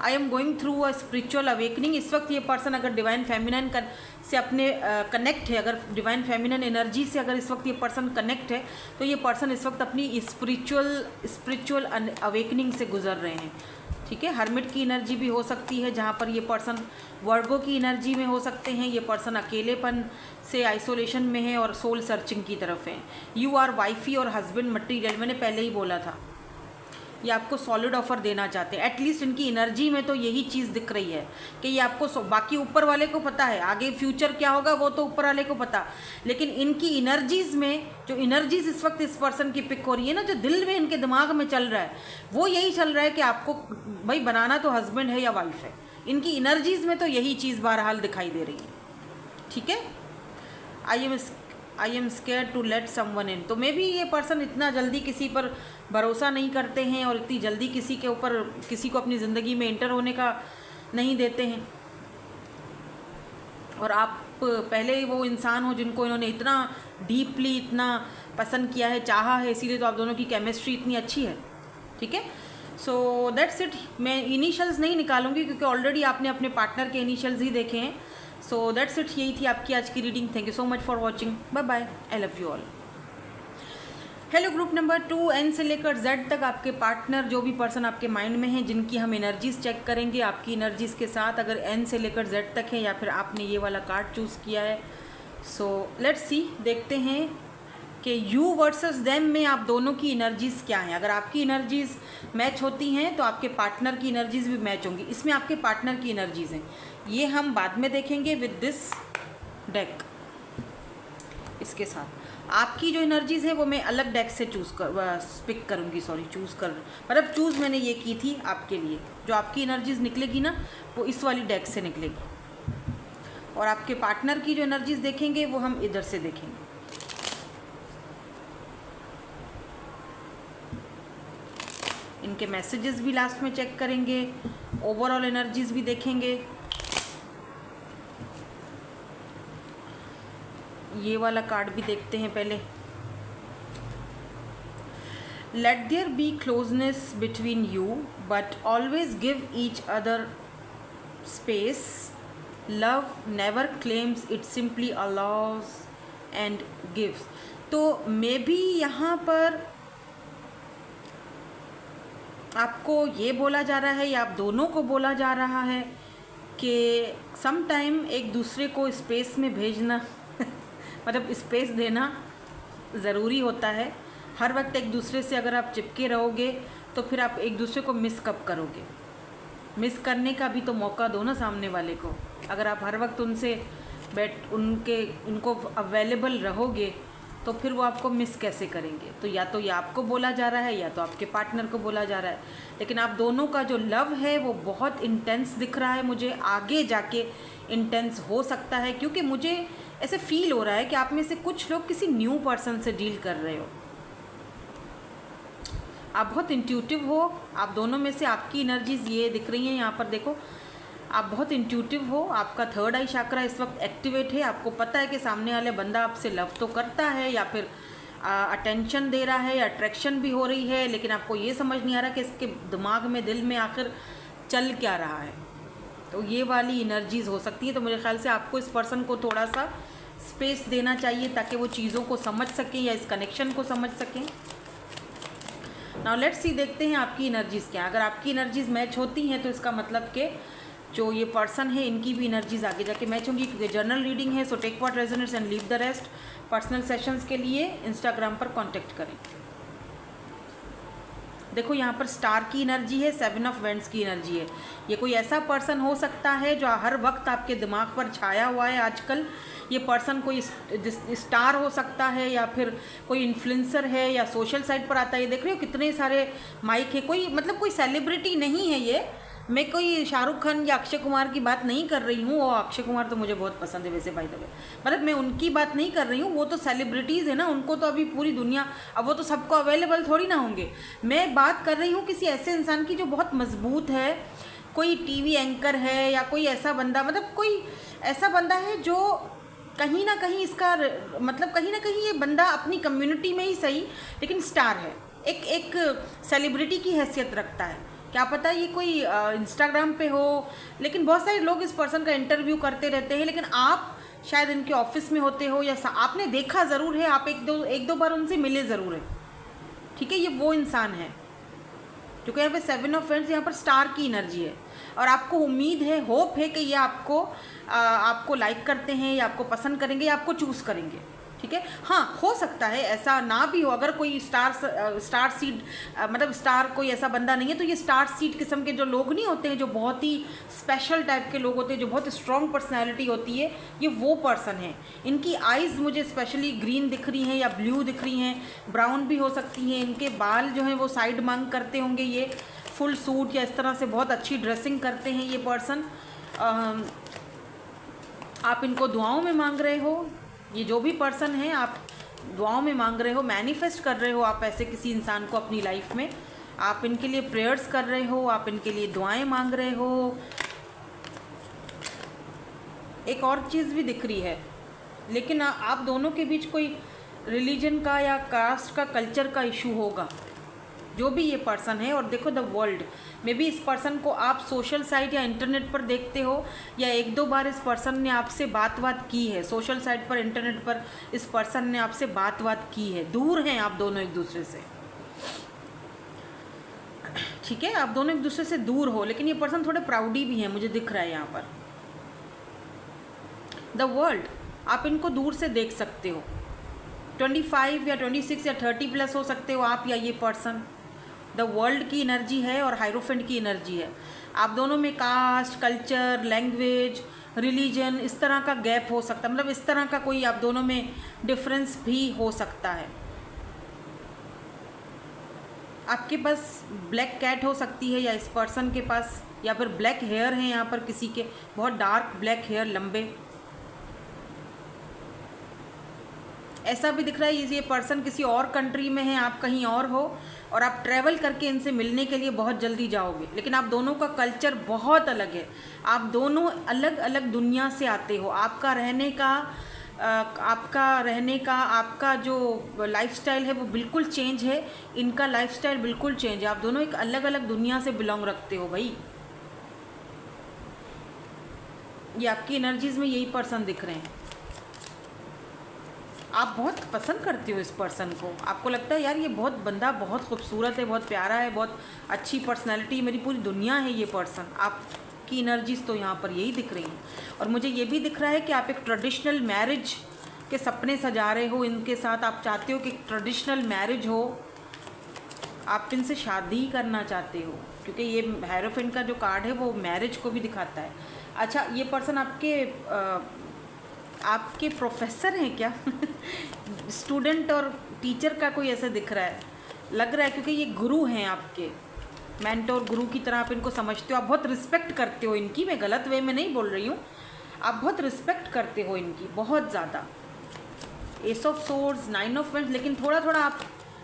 I am going through a spiritual awakening, इस वक्त ये पर्सन अगर डिवाइन फेमिनाइन से अपने कनेक्ट है, अगर डिवाइन फेमिनाइन एनर्जी से अगर इस वक्त ये पर्सन कनेक्ट है, तो ये पर्सन इस वक्त अपनी स्पिरिचुअल अवेकनिंग से गुजर रहे हैं। ठीक है, हर्मिट की एनर्जी भी हो सकती है, जहाँ पर ये पर्सन वर्गो की एनर्जी में हो सकते हैं। ये पर्सन अकेलेपन से आइसोलेशन में है और सोल सर्चिंग की तरफ है। यू आर वाइफी और हस्बैंड मटेरियल, मैंने पहले ही बोला था, ये आपको सॉलिड ऑफर देना चाहते हैं। एटलीस्ट इनकी एनर्जी में तो यही चीज़ दिख रही है कि ये आपको, बाकी ऊपर वाले को पता है, आगे फ्यूचर क्या होगा वो तो ऊपर वाले को पता, लेकिन इनकी एनर्जीज़ में जो एनर्जीज इस वक्त इस पर्सन की पिक हो रही है ना, जो दिल में इनके दिमाग में चल रहा है, वो यही चल रहा है कि आपको भाई बनाना तो हस्बैंड है या वाइफ है। इनकी एनर्जीज़ में तो यही चीज़ बहरहाल दिखाई दे रही है। ठीक है, I am scare to let someone in, तो मे बी ये पर्सन इतना जल्दी किसी पर भरोसा नहीं करते हैं और इतनी जल्दी किसी के ऊपर, किसी को अपनी ज़िंदगी में एंटर होने का नहीं देते हैं। और आप पहले वो इंसान हो जिनको इन्होंने इतना डीपली, इतना पसंद किया है, चाहा है, इसीलिए तो आप दोनों की केमिस्ट्री इतनी अच्छी है। ठीक है, सो दैट्स इट। मैं इनिशियल्स नहीं निकालूंगी क्योंकि ऑलरेडी आपने अपने पार्टनर के इनिशियल्स ही देखे हैं। सो दैट्स इट, यही थी आपकी आज की reading. Thank you so much for watching, bye bye, I love you all. Hello group number 2, N से लेकर जेड तक आपके पार्टनर, जो भी पर्सन आपके माइंड में हैं, जिनकी हम एनर्जीज चेक करेंगे आपकी एनर्जीज के साथ, अगर एन से लेकर जेड तक है या फिर आपने ये वाला कार्ड चूज़ किया है। सो लेट्स सी, देखते हैं कि यू वर्सेस देम में आप दोनों की एनर्जीज़ क्या हैं। अगर आपकी एनर्जीज़ मैच होती हैं तो आपके पार्टनर की एनर्जीज़ भी मैच होंगी। इसमें आपके पार्टनर की एनर्जीज़ हैं, ये हम बाद में देखेंगे विद दिस डेक। इसके साथ आपकी जो एनर्जीज़ है वो मैं अलग डेक से पिक करूँगी, मतलब चूज़ मैंने ये की थी आपके लिए। जो आपकी एनर्जीज़ निकलेगी ना, वो इस वाली डेक से निकलेगी, और आपके पार्टनर की जो एनर्जीज़ देखेंगे वो हम इधर से देखेंगे। इनके मैसेजेस भी लास्ट में चेक करेंगे, ओवरऑल एनर्जीज़ भी देखेंगे। ये वाला कार्ड भी देखते हैं पहले। Let there be closeness between you but always give each other space. Love never claims, it simply allows and gives. तो मे बी यहाँ पर आपको ये बोला जा रहा है या आप दोनों को बोला जा रहा है कि सम टाइम एक दूसरे को स्पेस में भेजना मतलब स्पेस देना ज़रूरी होता है। हर वक्त एक दूसरे से अगर आप चिपके रहोगे तो फिर आप एक दूसरे को मिस कब करोगे। मिस करने का भी तो मौका दो ना सामने वाले को। अगर आप हर वक्त उनसे उनको अवेलेबल रहोगे तो फिर वो आपको मिस कैसे करेंगे। तो या तो ये आपको बोला जा रहा है या तो आपके पार्टनर को बोला जा रहा है। लेकिन आप दोनों का जो लव है वो बहुत इंटेंस दिख रहा है मुझे, आगे जाके इंटेंस हो सकता है, क्योंकि मुझे ऐसे फील हो रहा है कि आप में से कुछ लोग किसी न्यू पर्सन से डील कर रहे हो। आप बहुत इंट्यूटिव हो। आप दोनों में से आपकी एनर्जीज ये दिख रही हैं यहाँ पर, देखो आप बहुत इंट्यूटिव हो, आपका थर्ड आई चक्रा इस वक्त एक्टिवेट है। आपको पता है कि सामने वाले बंदा आपसे लव तो करता है या फिर अटेंशन दे रहा है, अट्रैक्शन भी हो रही है, लेकिन आपको ये समझ नहीं आ रहा कि इसके दिमाग में, दिल में आखिर चल क्या रहा है। तो ये वाली एनर्जीज हो सकती है। तो मेरे ख्याल से आपको इस पर्सन को थोड़ा सा स्पेस देना चाहिए ताकि वो चीज़ों को समझ सकें या इस कनेक्शन को समझ सकें। नाउ लेट्स सी, देखते हैं आपकी एनर्जीज़ क्या। अगर आपकी एनर्जीज़ मैच होती हैं तो इसका मतलब कि जो ये पर्सन है इनकी भी एनर्जीज़ आगे जाके मैच होंगी, क्योंकि जर्नल रीडिंग है। So take what resonates and leave the rest. Personal sessions के लिए इंस्टाग्राम पर कांटेक्ट करें। देखो यहाँ पर स्टार की एनर्जी है, 7 ऑफ वेंड्स की एनर्जी है। ये कोई ऐसा पर्सन हो सकता है जो हर वक्त आपके दिमाग पर छाया हुआ है आजकल। ये पर्सन कोई स्टार हो सकता है या फिर कोई इन्फ्लुएंसर है या सोशल साइट पर आता है। ये देख रहे हो कितने सारे माइक है। कोई मतलब कोई सेलिब्रिटी नहीं है ये। मैं कोई शाहरुख खान या अक्षय कुमार की बात नहीं कर रही हूँ। और अक्षय कुमार तो मुझे बहुत पसंद है वैसे, बाय द वे। मतलब मैं उनकी बात नहीं कर रही हूँ, वो तो सेलिब्रिटीज़ है ना, उनको तो अभी पूरी दुनिया, अब वो तो सबको अवेलेबल थोड़ी ना होंगे। मैं बात कर रही हूँ किसी ऐसे इंसान की जो बहुत मजबूत है, कोई टीवी एंकर है या कोई ऐसा बंदा, मतलब कोई ऐसा बंदा है जो कहीं ना कहीं इसका मतलब कहीं ना कहीं ये बंदा अपनी कम्युनिटी में ही सही लेकिन स्टार है, एक सेलिब्रिटी की हैसियत रखता है। क्या पता ये कोई इंस्टाग्राम पे हो, लेकिन बहुत सारे लोग इस पर्सन का इंटरव्यू करते रहते हैं, लेकिन आप शायद इनके ऑफिस में होते हो या आपने देखा ज़रूर है, आप एक दो बार उनसे मिले ज़रूर है। ठीक है, ये वो इंसान है क्योंकि यहाँ पे 7 ऑफ वेंड्स, यहाँ पर स्टार की एनर्जी है। और आपको उम्मीद है, होप है कि ये आपको लाइक करते हैं या आपको पसंद करेंगे या आपको चूज़ करेंगे। ठीक है, हाँ हो सकता है ऐसा ना भी हो। अगर कोई स्टार सीड मतलब स्टार कोई ऐसा बंदा नहीं है, तो ये स्टार सीड किस्म के जो लोग नहीं होते हैं, जो बहुत ही स्पेशल टाइप के लोग होते हैं, जो बहुत स्ट्रॉन्ग पर्सनैलिटी होती है, ये वो पर्सन है। इनकी आइज़ मुझे स्पेशली ग्रीन दिख रही हैं या ब्लू दिख रही हैं, ब्राउन भी हो सकती हैं। इनके बाल जो हैं वो साइड मांग करते होंगे, ये फुल सूट या इस तरह से बहुत अच्छी ड्रेसिंग करते हैं ये पर्सन। आप इनको दुआओं में मांग रहे हो, ये जो भी पर्सन है आप दुआओं में मांग रहे हो, मैनिफेस्ट कर रहे हो आप ऐसे किसी इंसान को अपनी लाइफ में। आप इनके लिए प्रेयर्स कर रहे हो, आप इनके लिए दुआएं मांग रहे हो। एक और चीज़ भी दिख रही है, लेकिन आप दोनों के बीच कोई रिलीजन का या कास्ट का, कल्चर का इशू होगा, जो भी ये पर्सन है। और देखो द वर्ल्ड में भी इस पर्सन को आप सोशल साइट या इंटरनेट पर देखते हो, या एक दो बार इस पर्सन ने आपसे बात की है सोशल साइट पर, इंटरनेट पर इस पर्सन ने आपसे बात की है। दूर हैं आप दोनों एक दूसरे से, ठीक है, आप दोनों एक दूसरे से दूर हो, लेकिन ये पर्सन थोड़े प्राउडी भी हैं, मुझे दिख रहा है यहाँ पर। द वर्ल्ड, आप इनको दूर से देख सकते हो। 25 या 26 या 30 प्लस हो सकते हो आप या ये पर्सन। द वर्ल्ड की एनर्जी है और हाइरोफेंट की एनर्जी है। आप दोनों में कास्ट, कल्चर, लैंग्वेज, रिलीजन, इस तरह का गैप हो सकता है, मतलब इस तरह का कोई आप दोनों में डिफरेंस भी हो सकता है। आपके पास ब्लैक कैट हो सकती है या इस पर्सन के पास, या फिर ब्लैक हेयर है यहाँ पर किसी के, बहुत डार्क ब्लैक हेयर, लंबे। ऐसा भी दिख रहा है ये पर्सन किसी और कंट्री में है, आप कहीं और हो, और आप ट्रैवल करके इनसे मिलने के लिए बहुत जल्दी जाओगे। लेकिन आप दोनों का कल्चर बहुत अलग है, आप दोनों अलग अलग दुनिया से आते हो। आपका रहने का आपका जो लाइफस्टाइल है वो बिल्कुल चेंज है, इनका लाइफस्टाइल बिल्कुल चेंज है। आप दोनों एक अलग अलग दुनिया से बिलोंग रखते हो भाई। ये आपकी एनर्जीज में यही पर्सन दिख रहे हैं। आप बहुत पसंद करते हो इस पर्सन को, आपको लगता है यार ये बंदा बहुत खूबसूरत है, बहुत प्यारा है, बहुत अच्छी पर्सनैलिटी, मेरी पूरी दुनिया है ये पर्सन। आपकी एनर्जीज तो यहाँ पर यही दिख रही हैं। और मुझे ये भी दिख रहा है कि आप एक ट्रेडिशनल मैरिज के सपने सजा रहे हो इनके साथ। आप चाहते हो कि ट्रेडिशनल मैरिज हो, आप इनसे शादी करना चाहते हो, क्योंकि ये हायरोफेंट का जो कार्ड है वो मैरिज को भी दिखाता है। अच्छा, ये पर्सन आपके प्रोफेसर हैं क्या? स्टूडेंट और टीचर का कोई ऐसा दिख रहा है, लग रहा है, क्योंकि ये गुरु हैं आपके, मेंटोर, गुरु की तरह आप इनको समझते हो। आप बहुत रिस्पेक्ट करते हो इनकी, मैं गलत वे में नहीं बोल रही हूँ, आप बहुत रिस्पेक्ट करते हो इनकी, बहुत ज़्यादा। S of swords, 9 of vends, लेकिन थोड़ा थोड़ा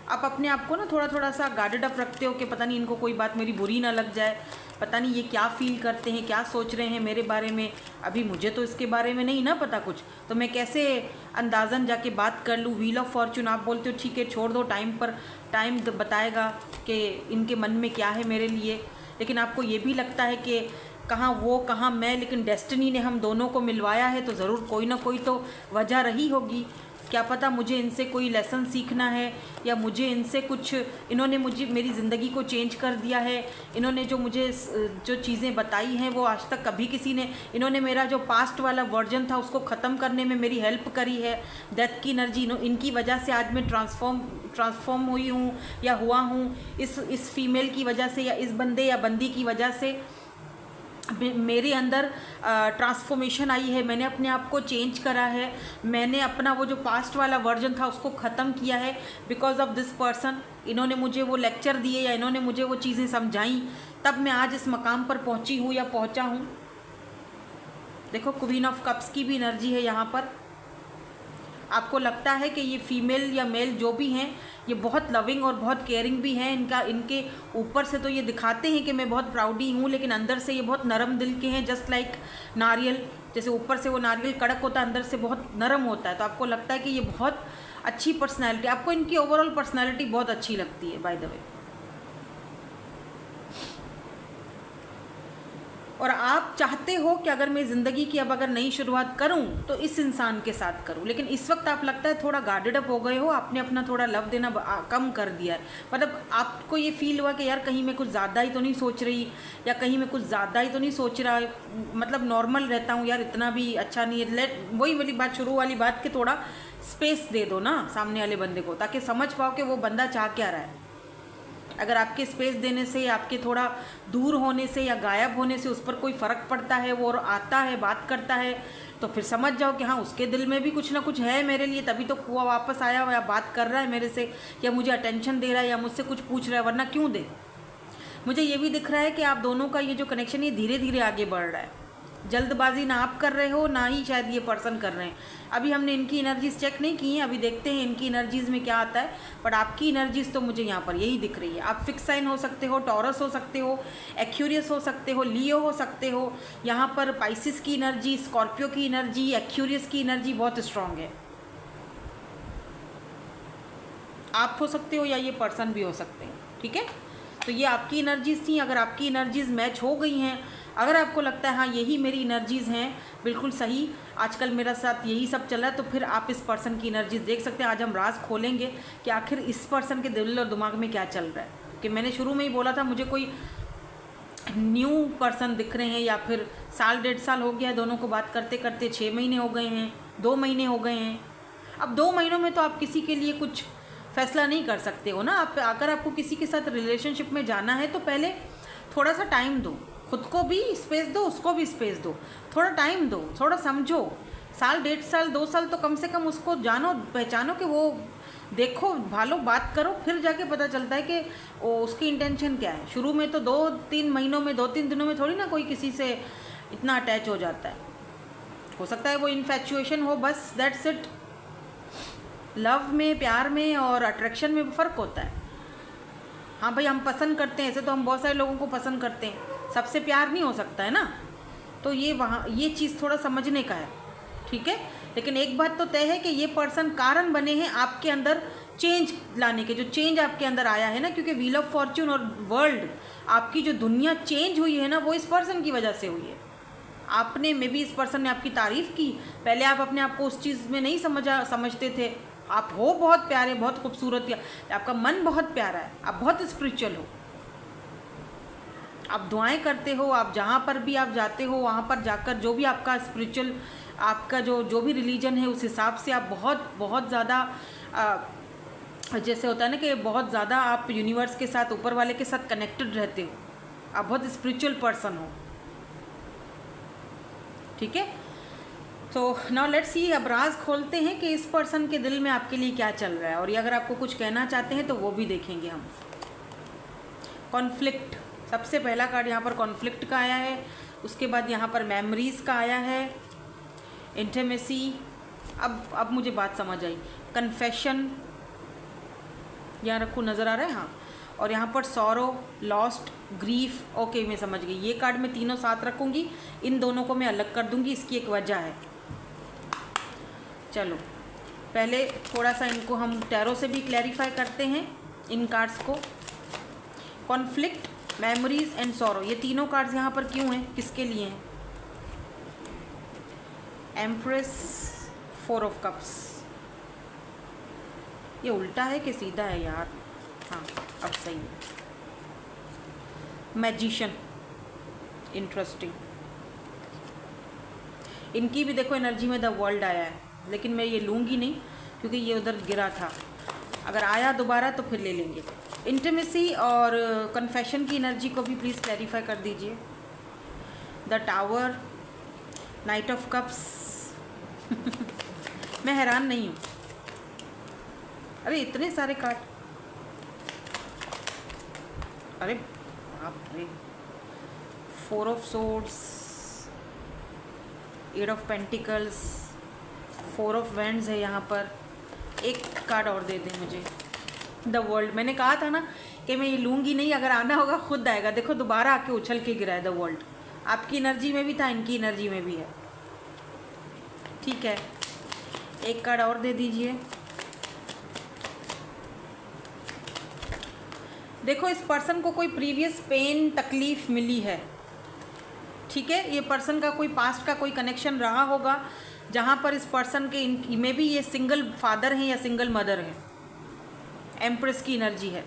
आप अपने आप को ना थोड़ा थोड़ा सा गार्डेड अप रखते हो कि पता नहीं इनको कोई बात मेरी बुरी ना लग जाए, पता नहीं ये क्या फील करते हैं, क्या सोच रहे हैं मेरे बारे में, अभी मुझे तो इसके बारे में नहीं ना पता कुछ, तो मैं कैसे अंदाज़न जाके बात कर लूँ। व्हील ऑफ फॉर्चून, आप बोलते हो ठीक है छोड़ दो, टाइम पर टाइम बताएगा कि इनके मन में क्या है मेरे लिए, लेकिन आपको ये भी लगता है कि कहाँ वो कहाँ मैं, लेकिन डेस्टिनी ने हम दोनों को मिलवाया है तो ज़रूर कोई ना कोई तो वजह रही होगी। क्या पता मुझे इनसे कोई लेसन सीखना है, या मुझे इनसे कुछ, इन्होंने मुझे मेरी ज़िंदगी को चेंज कर दिया है, इन्होंने जो मुझे जो चीज़ें बताई हैं वो आज तक कभी किसी ने, इन्होंने मेरा जो पास्ट वाला वर्जन था उसको ख़त्म करने में मेरी हेल्प करी है। डेथ की एनर्जी, इनकी वजह से आज मैं ट्रांसफॉर्म हुई हूँ या हुआ हूँ, इस फीमेल की वजह से या इस बंदे या बंदी की वजह से मेरे अंदर ट्रांसफॉर्मेशन आई है, मैंने अपने आप को चेंज करा है, मैंने अपना वो जो पास्ट वाला वर्जन था उसको ख़त्म किया है बिकॉज ऑफ दिस पर्सन। इन्होंने मुझे वो लेक्चर दिए या इन्होंने मुझे वो चीज़ें समझाई, तब मैं आज इस मकाम पर पहुंची हूँ या पहुंचा हूँ। देखो क्वीन ऑफ कप्स की भी एनर्जी है यहाँ पर। आपको लगता है कि ये फीमेल या मेल जो भी हैं ये बहुत लविंग और बहुत केयरिंग भी हैं, इनके ऊपर से तो ये दिखाते हैं कि मैं बहुत प्राउडी हूँ, लेकिन अंदर से ये बहुत नरम दिल के हैं, जस्ट लाइक नारियल। जैसे ऊपर से वो नारियल कड़क होता है, अंदर से बहुत नरम होता है, तो आपको लगता है कि ये बहुत अच्छी पर्सनैलिटी, आपको इनकी ओवरऑल पर्सनैलिटी बहुत अच्छी लगती है बाय द वे। और आप चाहते हो कि अगर मैं ज़िंदगी की अब अगर नई शुरुआत करूं तो इस इंसान के साथ करूं, लेकिन इस वक्त आप लगता है थोड़ा गार्डेड अप हो गए हो, आपने अपना थोड़ा लव देना कम कर दिया है। मतलब आपको ये फील हुआ कि यार कहीं मैं कुछ ज़्यादा ही तो नहीं सोच रही, या कहीं मैं कुछ ज़्यादा ही तो नहीं सोच रहा, मतलब नॉर्मल रहता हूँ यार, इतना भी अच्छा नहीं है। वही वाली बात, शुरू वाली बात कि थोड़ा स्पेस दे दो ना सामने वाले बंदे को, ताकि समझ पाओ कि वो बंदा चाह क्या रहा है। अगर आपके स्पेस देने से, आपके थोड़ा दूर होने से या गायब होने से उस पर कोई फ़र्क पड़ता है, वो और आता है बात करता है, तो फिर समझ जाओ कि हाँ उसके दिल में भी कुछ ना कुछ है मेरे लिए, तभी तो वो वापस आया या बात कर रहा है मेरे से, या मुझे अटेंशन दे रहा है या मुझसे कुछ पूछ रहा है, वरना क्यों दे। मुझे ये भी दिख रहा है कि आप दोनों का ये जो कनेक्शन ये धीरे धीरे आगे बढ़ रहा है। जल्दबाजी ना आप कर रहे हो, ना ही शायद ये पर्सन कर रहे हैं। अभी हमने इनकी एनर्जीज चेक नहीं की हैं, अभी देखते हैं इनकी एनर्जीज़ में क्या आता है, बट आपकी एनर्जीज़ तो मुझे यहाँ पर यही दिख रही है। आप फिक्स साइन हो सकते हो, टॉरस हो सकते हो, एक्यूरियस हो सकते हो, लियो हो सकते हो। यहाँ पर पाइसिस की एनर्जी, स्कॉर्पियो की एनर्जी, एक्यूरियस की एनर्जी बहुत स्ट्रांग है। आप हो सकते हो या ये पर्सन भी हो सकते हैं, ठीक है। तो ये आपकी एनर्जीज़ थी। अगर आपकी एनर्जीज़ मैच हो गई हैं, अगर आपको लगता है हाँ यही मेरी एनर्जीज़ हैं, बिल्कुल सही, आजकल मेरा साथ यही सब चल रहा है, तो फिर आप इस पर्सन की एनर्जीज़ देख सकते हैं। आज हम राज खोलेंगे कि आखिर इस पर्सन के दिल और दिमाग में क्या चल रहा है। कि मैंने शुरू में ही बोला था मुझे कोई न्यू पर्सन दिख रहे हैं, या फिर साल 1.5 साल हो गया है दोनों को बात करते करते, 6 महीने हो गए हैं, 2 महीने हो गए हैं। अब 2 महीनों में तो आप किसी के लिए कुछ फैसला नहीं कर सकते हो ना। आप अगर आपको किसी के साथ रिलेशनशिप में जाना है तो पहले थोड़ा सा टाइम दो, खुद को भी स्पेस दो, उसको भी स्पेस दो, थोड़ा टाइम दो, थोड़ा समझो। साल 1.5 साल 2 साल तो कम से कम उसको जानो, पहचानो, कि वो देखो, भालो, बात करो, फिर जाके पता चलता है कि उसकी इंटेंशन क्या है। शुरू में तो 2-3 महीनों में, 2-3 दिनों में थोड़ी ना कोई किसी से इतना अटैच हो जाता है। हो सकता है वो इन्फैचुएशन हो, बस दैट्स इट। लव में, प्यार में और अट्रैक्शन में फ़र्क होता है। हाँ भाई, हम पसंद करते हैं, ऐसे तो हम बहुत सारे लोगों को पसंद करते हैं, सबसे प्यार नहीं हो सकता है ना। तो ये चीज़ थोड़ा समझने का है, ठीक है। लेकिन एक बात तो तय है कि ये पर्सन कारण बने हैं आपके अंदर चेंज लाने के, जो चेंज आपके अंदर आया है ना, क्योंकि व्हील ऑफ फॉर्च्यून और वर्ल्ड, आपकी जो दुनिया चेंज हुई है ना, वो इस पर्सन की वजह से हुई है। आपने, मे बी इस पर्सन ने आपकी तारीफ़ की, पहले आप अपने आप को उस चीज़ में नहीं समझते थे। आप हो बहुत प्यारे, बहुत खूबसूरत, आपका मन बहुत प्यारा है, आप बहुत स्पिरिचुअल हो, आप दुआएं करते हो, आप जहाँ पर भी आप जाते हो वहाँ पर जाकर जो भी आपका स्पिरिचुअल, आपका जो भी रिलीजन है, उस हिसाब से आप बहुत ज़्यादा, जैसे होता है ना कि बहुत ज़्यादा आप यूनिवर्स के साथ, ऊपर वाले के साथ कनेक्टेड रहते हो, आप बहुत स्पिरिचुअल पर्सन हो, ठीक है। तो नाउ लेट्स सी, अब राज खोलते हैं कि इस पर्सन के दिल में आपके लिए क्या चल रहा है, और ये अगर आपको कुछ कहना चाहते हैं तो वो भी देखेंगे हम। कॉन्फ्लिक्ट, सबसे पहला कार्ड यहाँ पर कॉन्फ्लिक्ट का आया है, उसके बाद यहाँ पर मेमोरीज़ का आया है, इंटीमेसी, अब मुझे बात समझ आई, कन्फेशन, यहाँ रखूँ, नज़र आ रहा है? हाँ। और यहाँ पर सॉरो, लॉस्ट, ग्रीफ। ओके, मैं समझ गई। ये कार्ड मैं तीनों साथ रखूँगी, इन दोनों को मैं अलग कर दूँगी, इसकी एक वजह है। चलो पहले थोड़ा सा इनको हम टैरो से भी क्लैरिफाई करते हैं इन कार्ड्स को। कॉन्फ्लिक्ट, मेमोरीज एंड सॉरो, ये तीनों कार्ड्स यहाँ पर क्यों हैं, किसके लिए हैं? Empress, 4 of cups. ये उल्टा है कि सीधा है यार? हाँ, अब सही है। Magician, interesting. इनकी भी देखो एनर्जी में द वर्ल्ड आया है, लेकिन मैं ये लूँगी नहीं क्योंकि ये उधर गिरा था। अगर आया दोबारा तो फिर ले लेंगे। इंटीमेसी और कन्फेशन की एनर्जी को भी प्लीज़ क्लैरिफाई कर दीजिए। The tower, night of cups. मैं हैरान नहीं हूँ, अरे इतने सारे कार्ड, अरे बाप रे। 4 of swords, 8 of pentacles, 4 of wands है यहाँ पर। एक कार्ड और दे दें मुझे, द वर्ल्ड। मैंने कहा था ना कि मैं ये लूँगी नहीं, अगर आना होगा खुद आएगा। देखो दोबारा आके उछल के गिरा है द वर्ल्ड। आपकी एनर्जी में भी था, इनकी एनर्जी में भी है। ठीक है, एक कार्ड और दे दीजिए। देखो इस पर्सन को कोई प्रीवियस पेन, तकलीफ़ मिली है। ठीक है, ये पर्सन का कोई पास्ट का कोई कनेक्शन रहा होगा जहाँ पर इस पर्सन के में भी ये सिंगल फादर हैं या सिंगल मदर है। एम्प्रेस की एनर्जी है,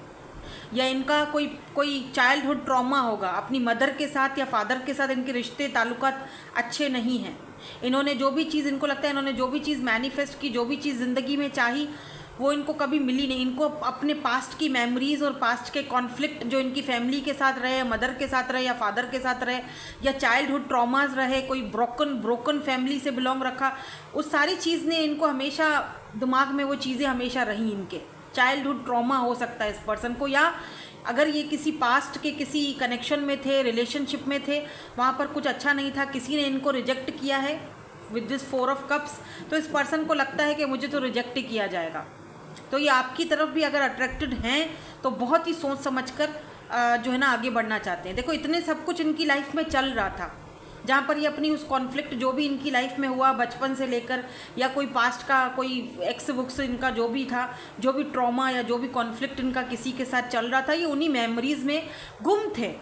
या इनका कोई चाइल्डहुड ट्रॉमा होगा अपनी मदर के साथ या फादर के साथ। इनके रिश्ते ताल्लुकात अच्छे नहीं हैं। इन्होंने जो भी चीज़, इनको लगता है इन्होंने जो भी चीज़ मैनिफेस्ट की, जो भी चीज़ ज़िंदगी में चाही, वो इनको कभी मिली नहीं। इनको अपने पास्ट की मेमोरीज़ और पास्ट के कॉन्फ्लिक्ट जो इनकी फैमिली के साथ रहे, या मदर के साथ रहे, या फादर के साथ रहे, या चाइल्डहुड ट्रॉमास रहे, कोई ब्रोकन फैमिली से बिलोंग रखा, उस सारी चीज़ ने इनको हमेशा दिमाग में वो चीज़ें हमेशा रही। इनके चाइल्डहुड ट्रॉमा हो सकता है इस पर्सन को, या अगर ये किसी पास्ट के किसी कनेक्शन में थे, रिलेशनशिप में थे, वहाँ पर कुछ अच्छा नहीं था, किसी ने इनको रिजेक्ट किया है विद दिस 4 ऑफ कप्स, तो इस पर्सन को लगता है कि मुझे तो रिजेक्ट ही किया जाएगा। तो ये आपकी तरफ भी अगर अट्रैक्टेड हैं तो बहुत ही सोच समझकर जो है ना आगे बढ़ना चाहते हैं। देखो इतने सब कुछ इनकी लाइफ में चल रहा था, जहाँ पर ये अपनी उस कॉन्फ्लिक्ट जो भी इनकी लाइफ में हुआ बचपन से लेकर, या कोई पास्ट का कोई एक्स बुक्स इनका जो भी था, जो भी ट्रॉमा या जो भी कॉन्फ्लिक्ट इनका किसी के साथ चल रहा था, ये उन्हीं मेमोरीज़ में गुम थे।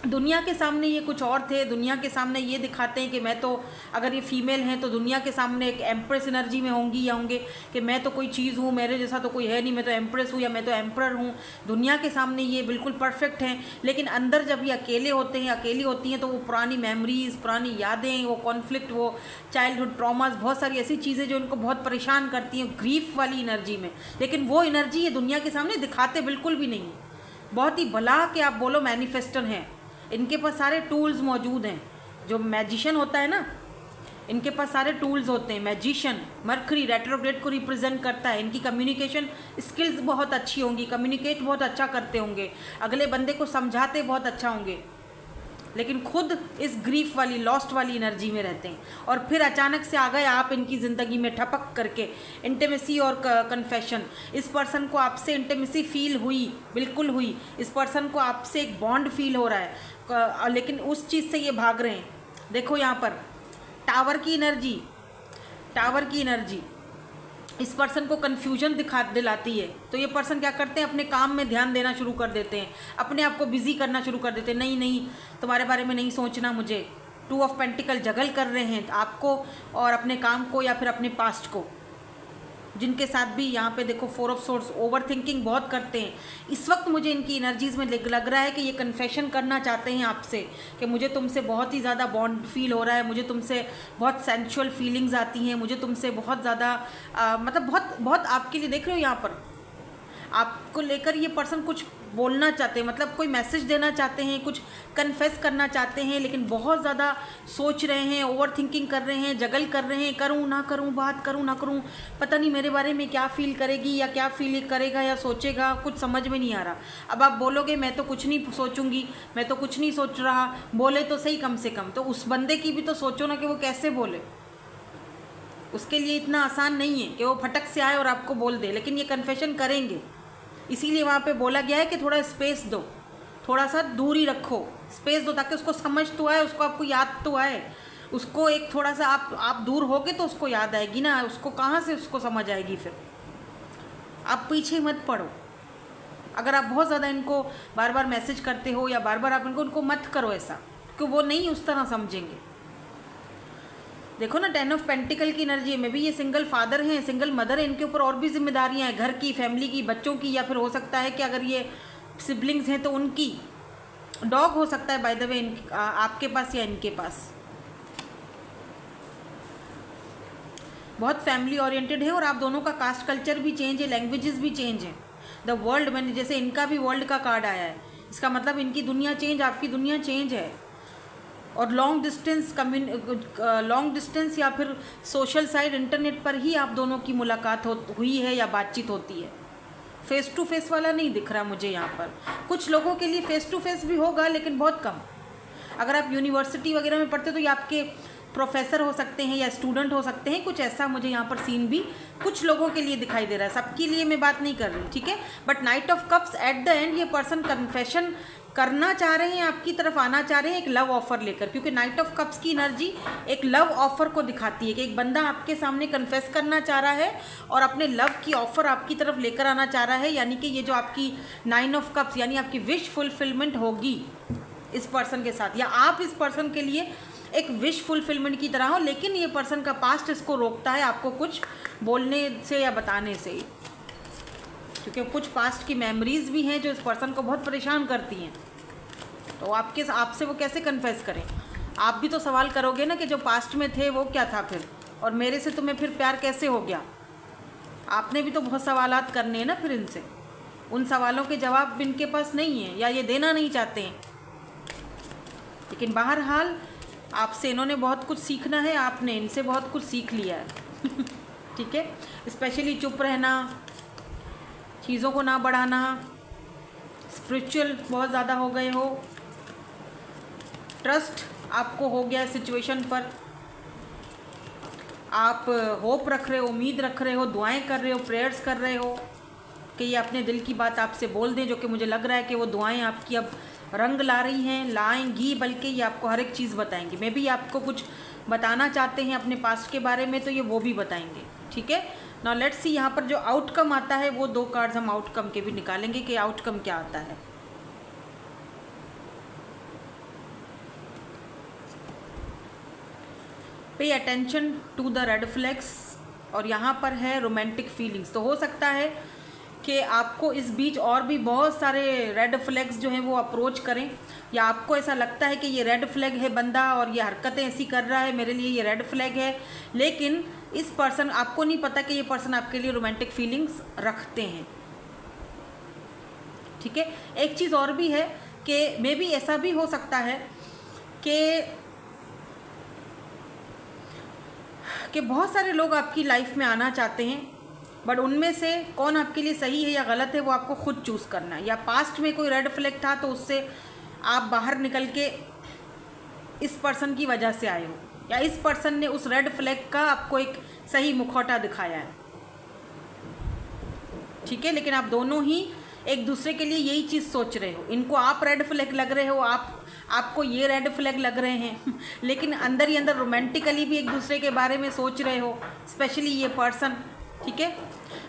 दुनिया के सामने ये कुछ और थे। दुनिया के सामने ये दिखाते हैं कि मैं तो, अगर ये फीमेल हैं तो दुनिया के सामने एक एम्प्रेस एनर्जी में होंगी या होंगे कि मैं तो कोई चीज़ हूँ, मेरे जैसा तो कोई है नहीं, मैं तो एम्प्रेस हूँ या मैं तो एम्परर हूँ। दुनिया के सामने ये बिल्कुल परफेक्ट हैं, लेकिन अंदर जब ये अकेले होते हैं, अकेली होती हैं, तो वो पुरानी मेमोरीज़, पुरानी यादें, वो कॉन्फ्लिक्ट, वो चाइल्डहुड ट्रॉमास, बहुत सारी ऐसी चीज़ें जो इनको बहुत परेशान करती हैं ग्रीफ वाली एनर्जी में, लेकिन वो एनर्जी ये दुनिया के सामने दिखाते बिल्कुल भी नहीं। बहुत ही भला कि आप बोलो मैनिफेस्टर हैं, इनके पास सारे टूल्स मौजूद हैं। जो मैजिशियन होता है ना, इनके पास सारे टूल्स होते हैं। मैजिशियन मरकरी रेट्रोग्रेड को रिप्रेजेंट करता है। इनकी कम्युनिकेशन स्किल्स बहुत अच्छी होंगी, कम्युनिकेट बहुत अच्छा करते होंगे, अगले बंदे को समझाते बहुत अच्छा होंगे, लेकिन खुद इस ग्रीफ वाली, लॉस्ट वाली एनर्जी में रहते हैं। और फिर अचानक से आ गए आप इनकी ज़िंदगी में ठपक करके। इंटीमेसी और कन्फेशन, इस पर्सन को आपसे इंटीमेसी फील हुई, बिल्कुल हुई। इस पर्सन को आपसे एक बॉन्ड फील हो रहा है, लेकिन उस चीज़ से ये भाग रहे हैं। देखो यहाँ पर टावर की एनर्जी, टावर की एनर्जी इस पर्सन को कन्फ्यूजन दिलाती है। तो ये पर्सन क्या करते हैं, अपने काम में ध्यान देना शुरू कर देते हैं, अपने आप को बिजी करना शुरू कर देते हैं। नहीं नहीं, तुम्हारे बारे में नहीं सोचना मुझे। 2 ऑफ पेंटिकल जगल कर रहे हैं आपको और अपने काम को, या फिर अपने पास्ट को। जिनके साथ भी यहाँ पे देखो 4 ऑफ सोर्ड्स, ओवर थिंकिंग बहुत करते हैं। इस वक्त मुझे इनकी एनर्जीज़ में लग रहा है कि ये कन्फेशन करना चाहते हैं आपसे कि मुझे तुमसे बहुत ही ज़्यादा बॉन्ड फील हो रहा है, मुझे तुमसे बहुत सेंसुअल फीलिंग्स आती हैं, मुझे तुमसे बहुत ज़्यादा मतलब बहुत बहुत आपके लिए देख रहे हो यहाँ पर आपको लेकर ये पर्सन कुछ बोलना चाहते हैं, मतलब कोई मैसेज देना चाहते हैं, कुछ कन्फेस करना चाहते हैं, लेकिन बहुत ज़्यादा सोच रहे हैं, ओवर थिंकिंग कर रहे हैं, जगल कर रहे हैं, करूँ ना करूँ, बात करूँ ना करूँ, पता नहीं मेरे बारे में क्या फ़ील करेगी या क्या फ़ील करेगा या सोचेगा, कुछ समझ में नहीं आ रहा। अब आप बोलोगे मैं तो कुछ नहीं सोचूंगी, मैं तो कुछ नहीं सोच रहा, बोले तो सही कम से कम, तो उस बंदे की भी तो सोचो ना कि वो कैसे बोले। उसके लिए इतना आसान नहीं है कि वो फटक से आए और आपको बोल दे, लेकिन ये कन्फेशन करेंगे। इसीलिए वहाँ पे बोला गया है कि थोड़ा स्पेस दो, थोड़ा सा दूरी रखो, स्पेस दो, ताकि उसको समझ तो आए, उसको आपको याद तो आए। उसको एक थोड़ा सा आप दूर होगे तो उसको याद आएगी ना, उसको कहाँ से उसको समझ आएगी फिर। आप पीछे मत पड़ो। अगर आप बहुत ज़्यादा इनको बार बार मैसेज करते हो या बार बार आप उनको मत करो ऐसा, क्योंकि वो नहीं उस तरह समझेंगे। देखो ना, 10 ऑफ पेंटिकल की एनर्जी में भी ये सिंगल फादर हैं, सिंगल मदर है, इनके ऊपर और भी जिम्मेदारियां हैं, घर की, फैमिली की, बच्चों की, या फिर हो सकता है कि अगर ये सिबलिंग्स हैं तो उनकी, डॉग हो सकता है बाय द वे आपके पास या इनके पास। बहुत फैमिली ओरिएंटेड है, और आप दोनों का कास्ट कल्चर भी चेंज है, लैंग्वेजेस भी चेंज है। द वर्ल्ड, मैंने जैसे इनका भी वर्ल्ड का कार्ड आया है, इसका मतलब इनकी दुनिया चेंज, आपकी दुनिया चेंज है। और लॉन्ग डिस्टेंस या फिर सोशल साइड इंटरनेट पर ही आप दोनों की मुलाकात हुई है या बातचीत होती है। फेस टू फेस वाला नहीं दिख रहा मुझे यहाँ पर। कुछ लोगों के लिए फेस टू फेस भी होगा, लेकिन बहुत कम। अगर आप यूनिवर्सिटी वगैरह में पढ़ते तो ये आपके प्रोफेसर हो सकते हैं या स्टूडेंट हो सकते हैं, कुछ ऐसा मुझे यहाँ पर सीन भी कुछ लोगों के लिए दिखाई दे रहा है। सबके लिए मैं बात नहीं कर रही, ठीक है। But night of cups, at the end ये पर्सन कन्फेशन करना चाह रहे हैं, आपकी तरफ आना चाह रहे हैं एक लव ऑफर लेकर, क्योंकि नाइट ऑफ कप्स की एनर्जी एक लव ऑफर को दिखाती है कि एक बंदा आपके सामने कन्फेस करना चाह रहा है और अपने लव की ऑफर आपकी तरफ लेकर आना चाह रहा है। यानी कि ये जो आपकी 9 ऑफ कप्स, यानी आपकी विश फुलफिलमेंट होगी इस पर्सन के साथ, या आप इस पर्सन के लिए एक विश फुलफिलमेंट की तरह हो। लेकिन ये पर्सन का पास्ट इसको रोकता है आपको कुछ बोलने से या बताने से, क्योंकि कुछ पास्ट की मेमोरीज भी हैं जो इस पर्सन को बहुत परेशान करती हैं। तो आपसे वो कैसे कन्फेस करें? आप भी तो सवाल करोगे ना कि जो पास्ट में थे वो क्या था फिर, और मेरे से तुम्हें फिर प्यार कैसे हो गया? आपने भी तो बहुत सवालात करने हैं ना फिर इनसे। उन सवालों के जवाब इनके पास नहीं है, या ये देना नहीं चाहते हैं। लेकिन बहरहाल आपसे इन्होंने बहुत कुछ सीखना है, आपने इनसे बहुत कुछ सीख लिया है। ठीक है। स्पेशली चुप रहना, चीज़ों को ना बढ़ाना, स्पिरिचुअल बहुत ज़्यादा हो गए हो, ट्रस्ट आपको हो गया सिचुएशन पर, आप होप रख रहे हो, उम्मीद रख रहे हो, दुआएं कर रहे हो, प्रेयर्स कर रहे हो कि ये अपने दिल की बात आपसे बोल दें, जो कि मुझे लग रहा है कि वो दुआएं आपकी अब रंग ला रही हैं, लाएंगी, बल्कि ये आपको हर एक चीज़ बताएंगे। मे बी आपको कुछ बताना चाहते हैं अपने पास्ट के बारे में, तो ये वो भी बताएंगे। ठीक है। नाउ लेट्स सी यहाँ पर जो आउटकम आता है, वो 2 कार्ड्स हम आउटकम के भी निकालेंगे कि आउटकम क्या आता है। Pay attention to the red flags, और यहाँ पर है रोमांटिक फीलिंग्स। तो हो सकता है कि आपको इस बीच और भी बहुत सारे रेड फ्लैग्स जो हैं वो अप्रोच करें, या आपको ऐसा लगता है कि ये रेड फ्लैग है बंदा और ये हरकतें ऐसी कर रहा है, मेरे लिए ये रेड फ्लैग है। लेकिन इस पर्सन, आपको नहीं पता कि ये पर्सन आपके लिए रोमांटिक फीलिंग्स रखते हैं। ठीक है। एक चीज़ और भी है कि मे बी ऐसा भी हो सकता है कि बहुत सारे लोग आपकी लाइफ में आना चाहते हैं, बट उनमें से कौन आपके लिए सही है या गलत है वो आपको खुद चूज़ करना है। या पास्ट में कोई रेड फ्लैग था तो उससे आप बाहर निकल के इस पर्सन की वजह से आए हो, या इस पर्सन ने उस रेड फ्लैग का आपको एक सही मुखौटा दिखाया है। ठीक है। लेकिन आप दोनों ही एक दूसरे के लिए यही चीज़ सोच रहे हो। इनको आप रेड फ्लैग लग रहे हो, आपको ये रेड फ्लैग लग रहे हैं, लेकिन अंदर ही अंदर रोमांटिकली भी एक दूसरे के बारे में सोच रहे हो, स्पेशली ये पर्सन। ठीक है।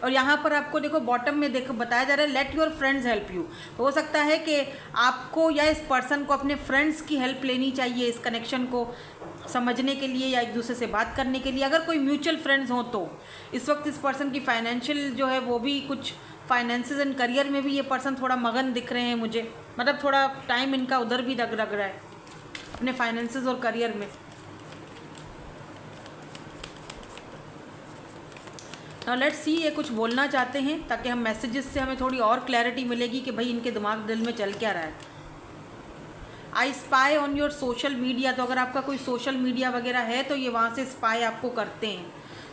और यहाँ पर आपको देखो बॉटम में देखो बताया जा रहा है let your friends help you. तो हो सकता है कि आपको या इस पर्सन को अपने फ्रेंड्स की हेल्प लेनी चाहिए इस कनेक्शन को समझने के लिए या एक दूसरे से बात करने के लिए। अगर कोई म्यूचुअल फ्रेंड्स हो तो इस वक्त इस पर्सन की फाइनेंशियल जो है वो भी कुछ फाइनेंसेस एंड करियर में भी ये पर्सन थोड़ा मगन दिख रहे हैं मुझे, मतलब थोड़ा टाइम इनका उधर भी लग रहा है अपने फाइनेंसेस और करियर में। नाउ लेट्स सी ये कुछ बोलना चाहते हैं ताकि हम मैसेजेस से हमें थोड़ी और क्लैरिटी मिलेगी कि भाई इनके दिमाग दिल में चल क्या रहा है। I spy on your social media. तो अगर आपका कोई सोशल मीडिया वगैरह है तो ये वहाँ से स्पाई आपको करते हैं।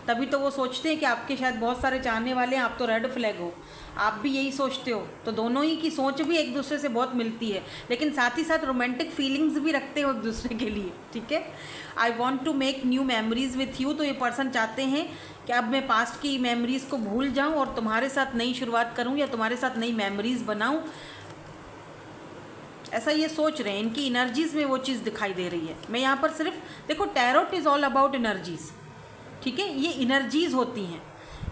तभी तो वो सोचते हैं कि आपके शायद बहुत सारे चाहने वाले हैं, आप तो रेड फ्लैग हो, आप भी यही सोचते हो। तो दोनों ही की सोच भी एक दूसरे से बहुत मिलती है, लेकिन साथ ही साथ रोमांटिक फीलिंग्स भी रखते हो एक दूसरे के लिए, ठीक है। I want to make new memories with you, तो ये पर्सन चाहते हैं कि अब मैं पास्ट की मेमोरीज़ को भूल जाऊँ और तुम्हारे साथ नई शुरुआत करूँ या तुम्हारे साथ नई मेमोरीज़ बनाऊँ, ऐसा ये सोच रहे हैं। इनकी एनर्जीज़ में वो चीज़ दिखाई दे रही है। मैं यहाँ पर सिर्फ देखो, tarot is all about energies, ठीक है। ये एनर्जीज़ होती हैं,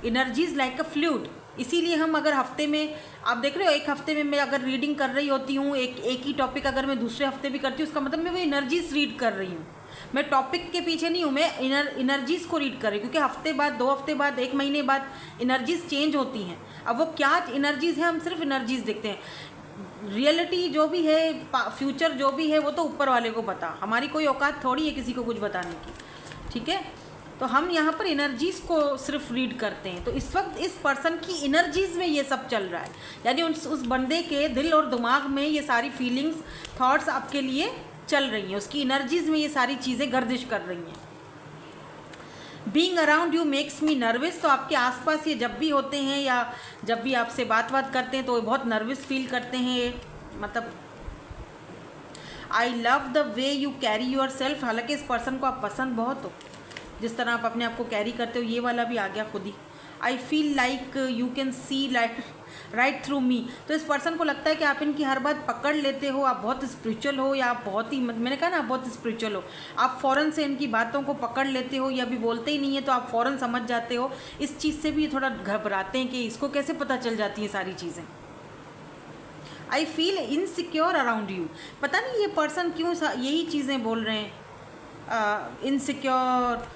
एनर्जीज़ लाइक अ फ्लूइड। इसीलिए हम अगर हफ्ते में, आप देख रहे हो, एक हफ्ते में मैं अगर रीडिंग कर रही होती हूँ, एक ही टॉपिक अगर मैं दूसरे हफ्ते भी करती हूँ, उसका मतलब मैं वो एनर्जीज़ रीड कर रही हूँ। मैं टॉपिक के पीछे नहीं हूँ, मैं एनर्जीज़ को रीड कर रही हूँ, क्योंकि हफ्ते बाद, 2 हफ्ते बाद, 1 महीने बाद एनर्जीज़ चेंज होती हैं। अब वो क्या एनर्जीज़ हैं, हम सिर्फ एनर्जीज़ देखते हैं। रियलिटी जो भी है, फ्यूचर जो भी है, वो तो ऊपर वाले को पता, हमारी कोई औकात थोड़ी है किसी को कुछ बताने की, ठीक है। तो हम यहाँ पर एनर्जीज़ को सिर्फ रीड करते हैं। तो इस वक्त इस पर्सन की एनर्जीज़ में ये सब चल रहा है, यानी उस बंदे के दिल और दिमाग में ये सारी फीलिंग्स, थॉट्स आपके लिए चल रही हैं, उसकी एनर्जीज़ में ये सारी चीज़ें गर्दिश कर रही हैं। Being around you makes me nervous, तो आपके आसपास ये जब भी होते हैं या जब भी आपसे बात करते हैं तो ये बहुत नर्वस फील करते हैं। ये मतलब I love the way you carry your self, हालांकि इस पर्सन को आप पसंद बहुत हो, जिस तरह आप अपने आप को कैरी करते हो। ये वाला भी आ गया खुद ही। I feel like you can see like right through me, तो इस पर्सन को लगता है कि आप इनकी हर बात पकड़ लेते हो, आप बहुत स्पिरिचुअल हो, या आप बहुत ही, मैंने कहा ना, आप बहुत स्पिरिचुअल हो। आप फ़ौरन से इनकी बातों को पकड़ लेते हो, या भी बोलते ही नहीं है तो आप फ़ौरन समझ जाते हो। इस चीज़ से भी थोड़ा घबराते हैं कि इसको कैसे पता चल जाती हैं सारी चीज़ें। I feel insecure around you, पता नहीं ये पर्सन क्यों यही चीज़ें बोल रहे हैं, इनसिक्योर।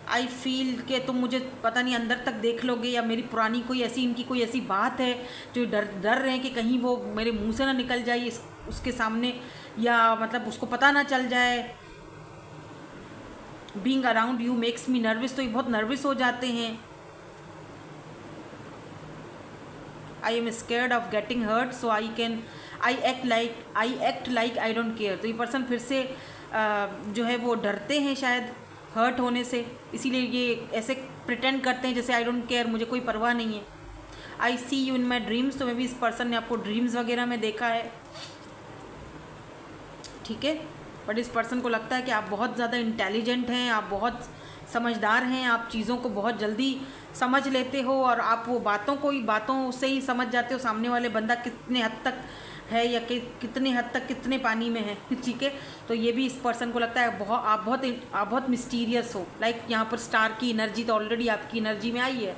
आई फील कि तुम मुझे पता नहीं अंदर तक देख लोगे, या मेरी पुरानी कोई ऐसी, इनकी कोई ऐसी बात है जो डर रहे हैं कि कहीं वो मेरे मुंह से ना निकल जाए उसके सामने, या मतलब उसको पता ना चल जाए। Being around you makes me nervous, तो ये बहुत नर्वस हो जाते हैं। I am scared of getting hurt, so I act like I don't care, तो ये पर्सन फिर से जो है वो डरते हैं शायद हर्ट होने से, इसीलिए ये ऐसे प्रिटेंड करते हैं जैसे आई डोंट केयर, मुझे कोई परवाह नहीं है। आई सी यू इन माई ड्रीम्स, तो मे भी इस पर्सन ने आपको ड्रीम्स वगैरह में देखा है, ठीक है। बट इस पर्सन को लगता है कि आप बहुत ज़्यादा इंटेलिजेंट हैं, आप बहुत समझदार हैं, आप चीज़ों को बहुत जल्दी समझ लेते हो, और आप वो बातों से ही समझ जाते हो सामने वाले बंदा कितने हद तक है, या कितने हद तक कितने पानी में है, ठीक है। तो ये भी इस पर्सन को लगता है आप बहुत मिस्टीरियस हो। लाइक यहाँ पर स्टार की एनर्जी तो ऑलरेडी आपकी एनर्जी में आई है,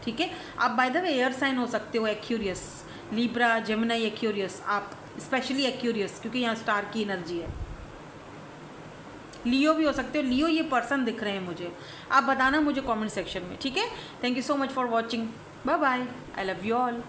ठीक है। आप by the way air sign हो सकते हो, एक्यूरियस, लिब्रा, जेमिनी, एक्यूरियस, आप स्पेशली एक्यूरियस, क्योंकि यहाँ स्टार की एनर्जी है। लियो भी हो सकते हो, लियो ये पर्सन दिख रहे हैं मुझे, आप बताना मुझे कमेंट सेक्शन में, ठीक है। Thank you so much for watching, bye bye, I love you all.